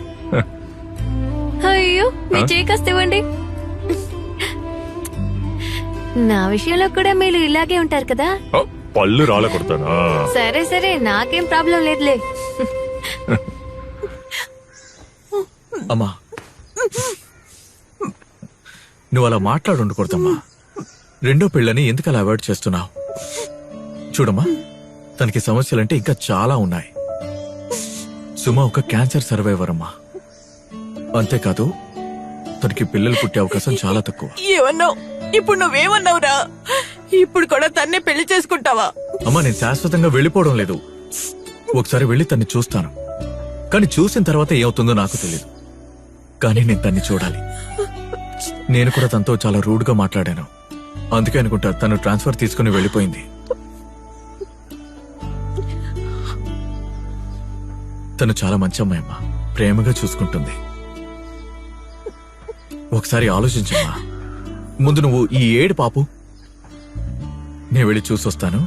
అయ్యో, మీ చేయి కాస్త ఇవ్వండి. నా విషయంలో కూడా మీరు ఇలాగే ఉంటారు కదా. ఆ, పళ్ళు రాళ్ళ కొడతానా? సరే సరే, నాకేం ప్రాబ్లం లేదులే. అమ్మా, నువ్వు అలా మాట్లాడుండకూడదమ్మా. రెండో పెళ్ళని ఎందుకు అలా అవాయిడ్ చేస్తున్నావు? చూడమ్మా, తనకి సమస్యలంటే ఇంకా చాలా ఉన్నాయి. సుమ ఒక క్యాన్సర్ సర్వైవర్ అమ్మా. అంతేకాదు, తనకి పిల్లలు పుట్టే అవకాశం చాలా తక్కువ. ఏమన్నావు? ఇప్పుడు నువ్వేమన్నావురా? ఇప్పుడు కూడా తన్నే పెళ్లి చేసుకుంటావా? అమ్మా, నేను శాశ్వతంగా వెళ్ళిపోవడం లేదు. ఒకసారి వెళ్ళి తన్ని చూస్తాను. కానీ చూసిన తర్వాత ఏమవుతుందో నాకు తెలియదు. కానీ నేను తన్ని చూడాలి. నేను కూడా తనతో చాలా రూడ్ గా మాట్లాడాను. అందుకే అనుకుంటా తను ట్రాన్స్ఫర్ తీసుకుని వెళ్ళిపోయింది. తను చాలా మంచి అమ్మాయి అమ్మా. ప్రేమగా చూసుకుంటుంది. ఒకసారి ఆలోచించమ్మా. ముందు నువ్వు ఈ ఏడు పాపు, నేను వెళ్ళి చూసొస్తాను.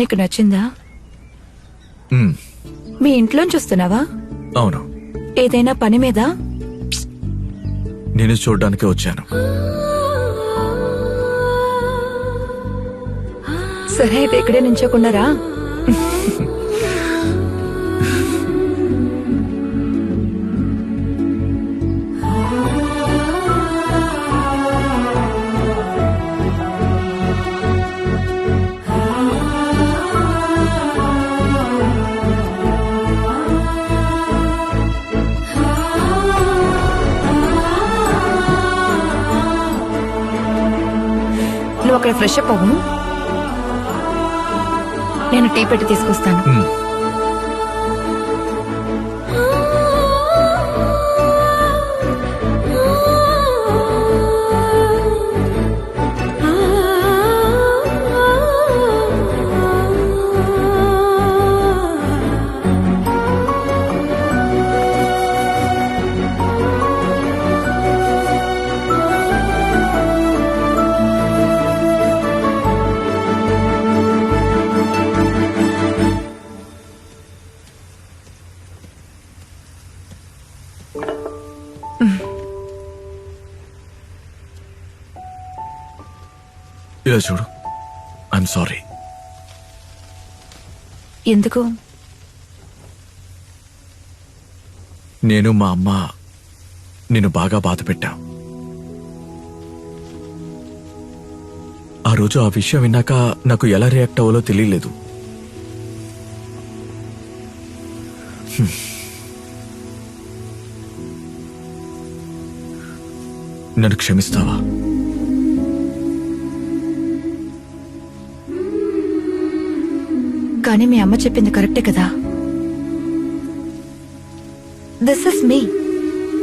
నీకు నచ్చిందా? మ్, మీ ఇంట్లోంచి వస్తున్నావా? అవును, ఏదైనా పని మీద? నేను చూడ్డానికే వచ్చాను. సరే అయితే ఇక్కడే నించోకుండా రా. నువ్వు అక్కడ ఫ్రెష్ అప్ అవ్వు, నేను టీ పెట్టి తీసుకొస్తాను. మ్, ఇలా చూడు, ఐఎమ్ సారీ. ఎందుకు? నేను మా అమ్మ నిన్ను బాగా బాధ పెట్టా. ఆ రోజు ఆ విషయం విన్నాక నాకు ఎలా రియాక్ట్ అవ్వాలో తెలియలేదు. నన్ను క్షమిస్తావా? కానీ మీ అమ్మ చెప్పింది కరెక్టే కదా. This is me,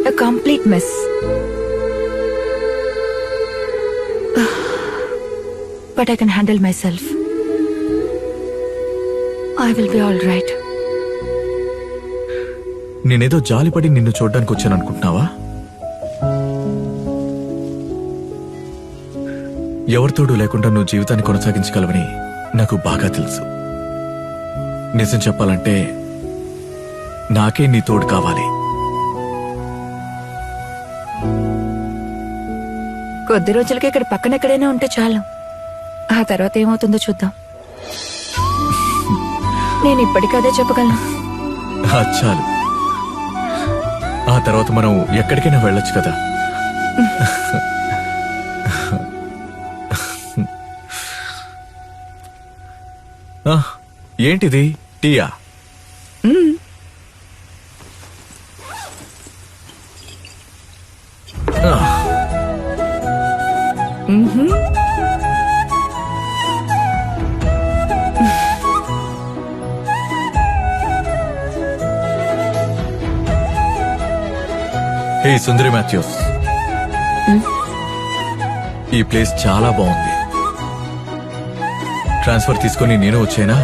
a complete mess. But I can handle my self. I will be all right. నేనేదో జాలిపడి నిన్ను చూడ్డానికి వచ్చాను అనుకుంటున్నావా? ఎవరితోడు లేకుండా నువ్వు జీవితాన్ని కొనసాగించగలవని నాకు బాగా తెలుసు. నిజం చెప్పాలంటే నాకే నీ తోడు కావాలి. కొద్ది రోజులకి ఇక్కడ పక్కన ఎక్కడైనా ఉంటే చాలు. ఆ తర్వాత ఏమవుతుందో చూద్దాం. నేను ఇప్పటికదే చెప్పగలను. చాలు, ఆ తర్వాత మనం ఎక్కడికైనా వెళ్ళొచ్చు కదా. ఏంటిది, టీయా? హే సుందరి మాథ్యూస్, ఈ ప్లేస్ చాలా బాగుంది. ట్రాన్స్ఫర్ తీసుకొని నేను వచ్చేనా?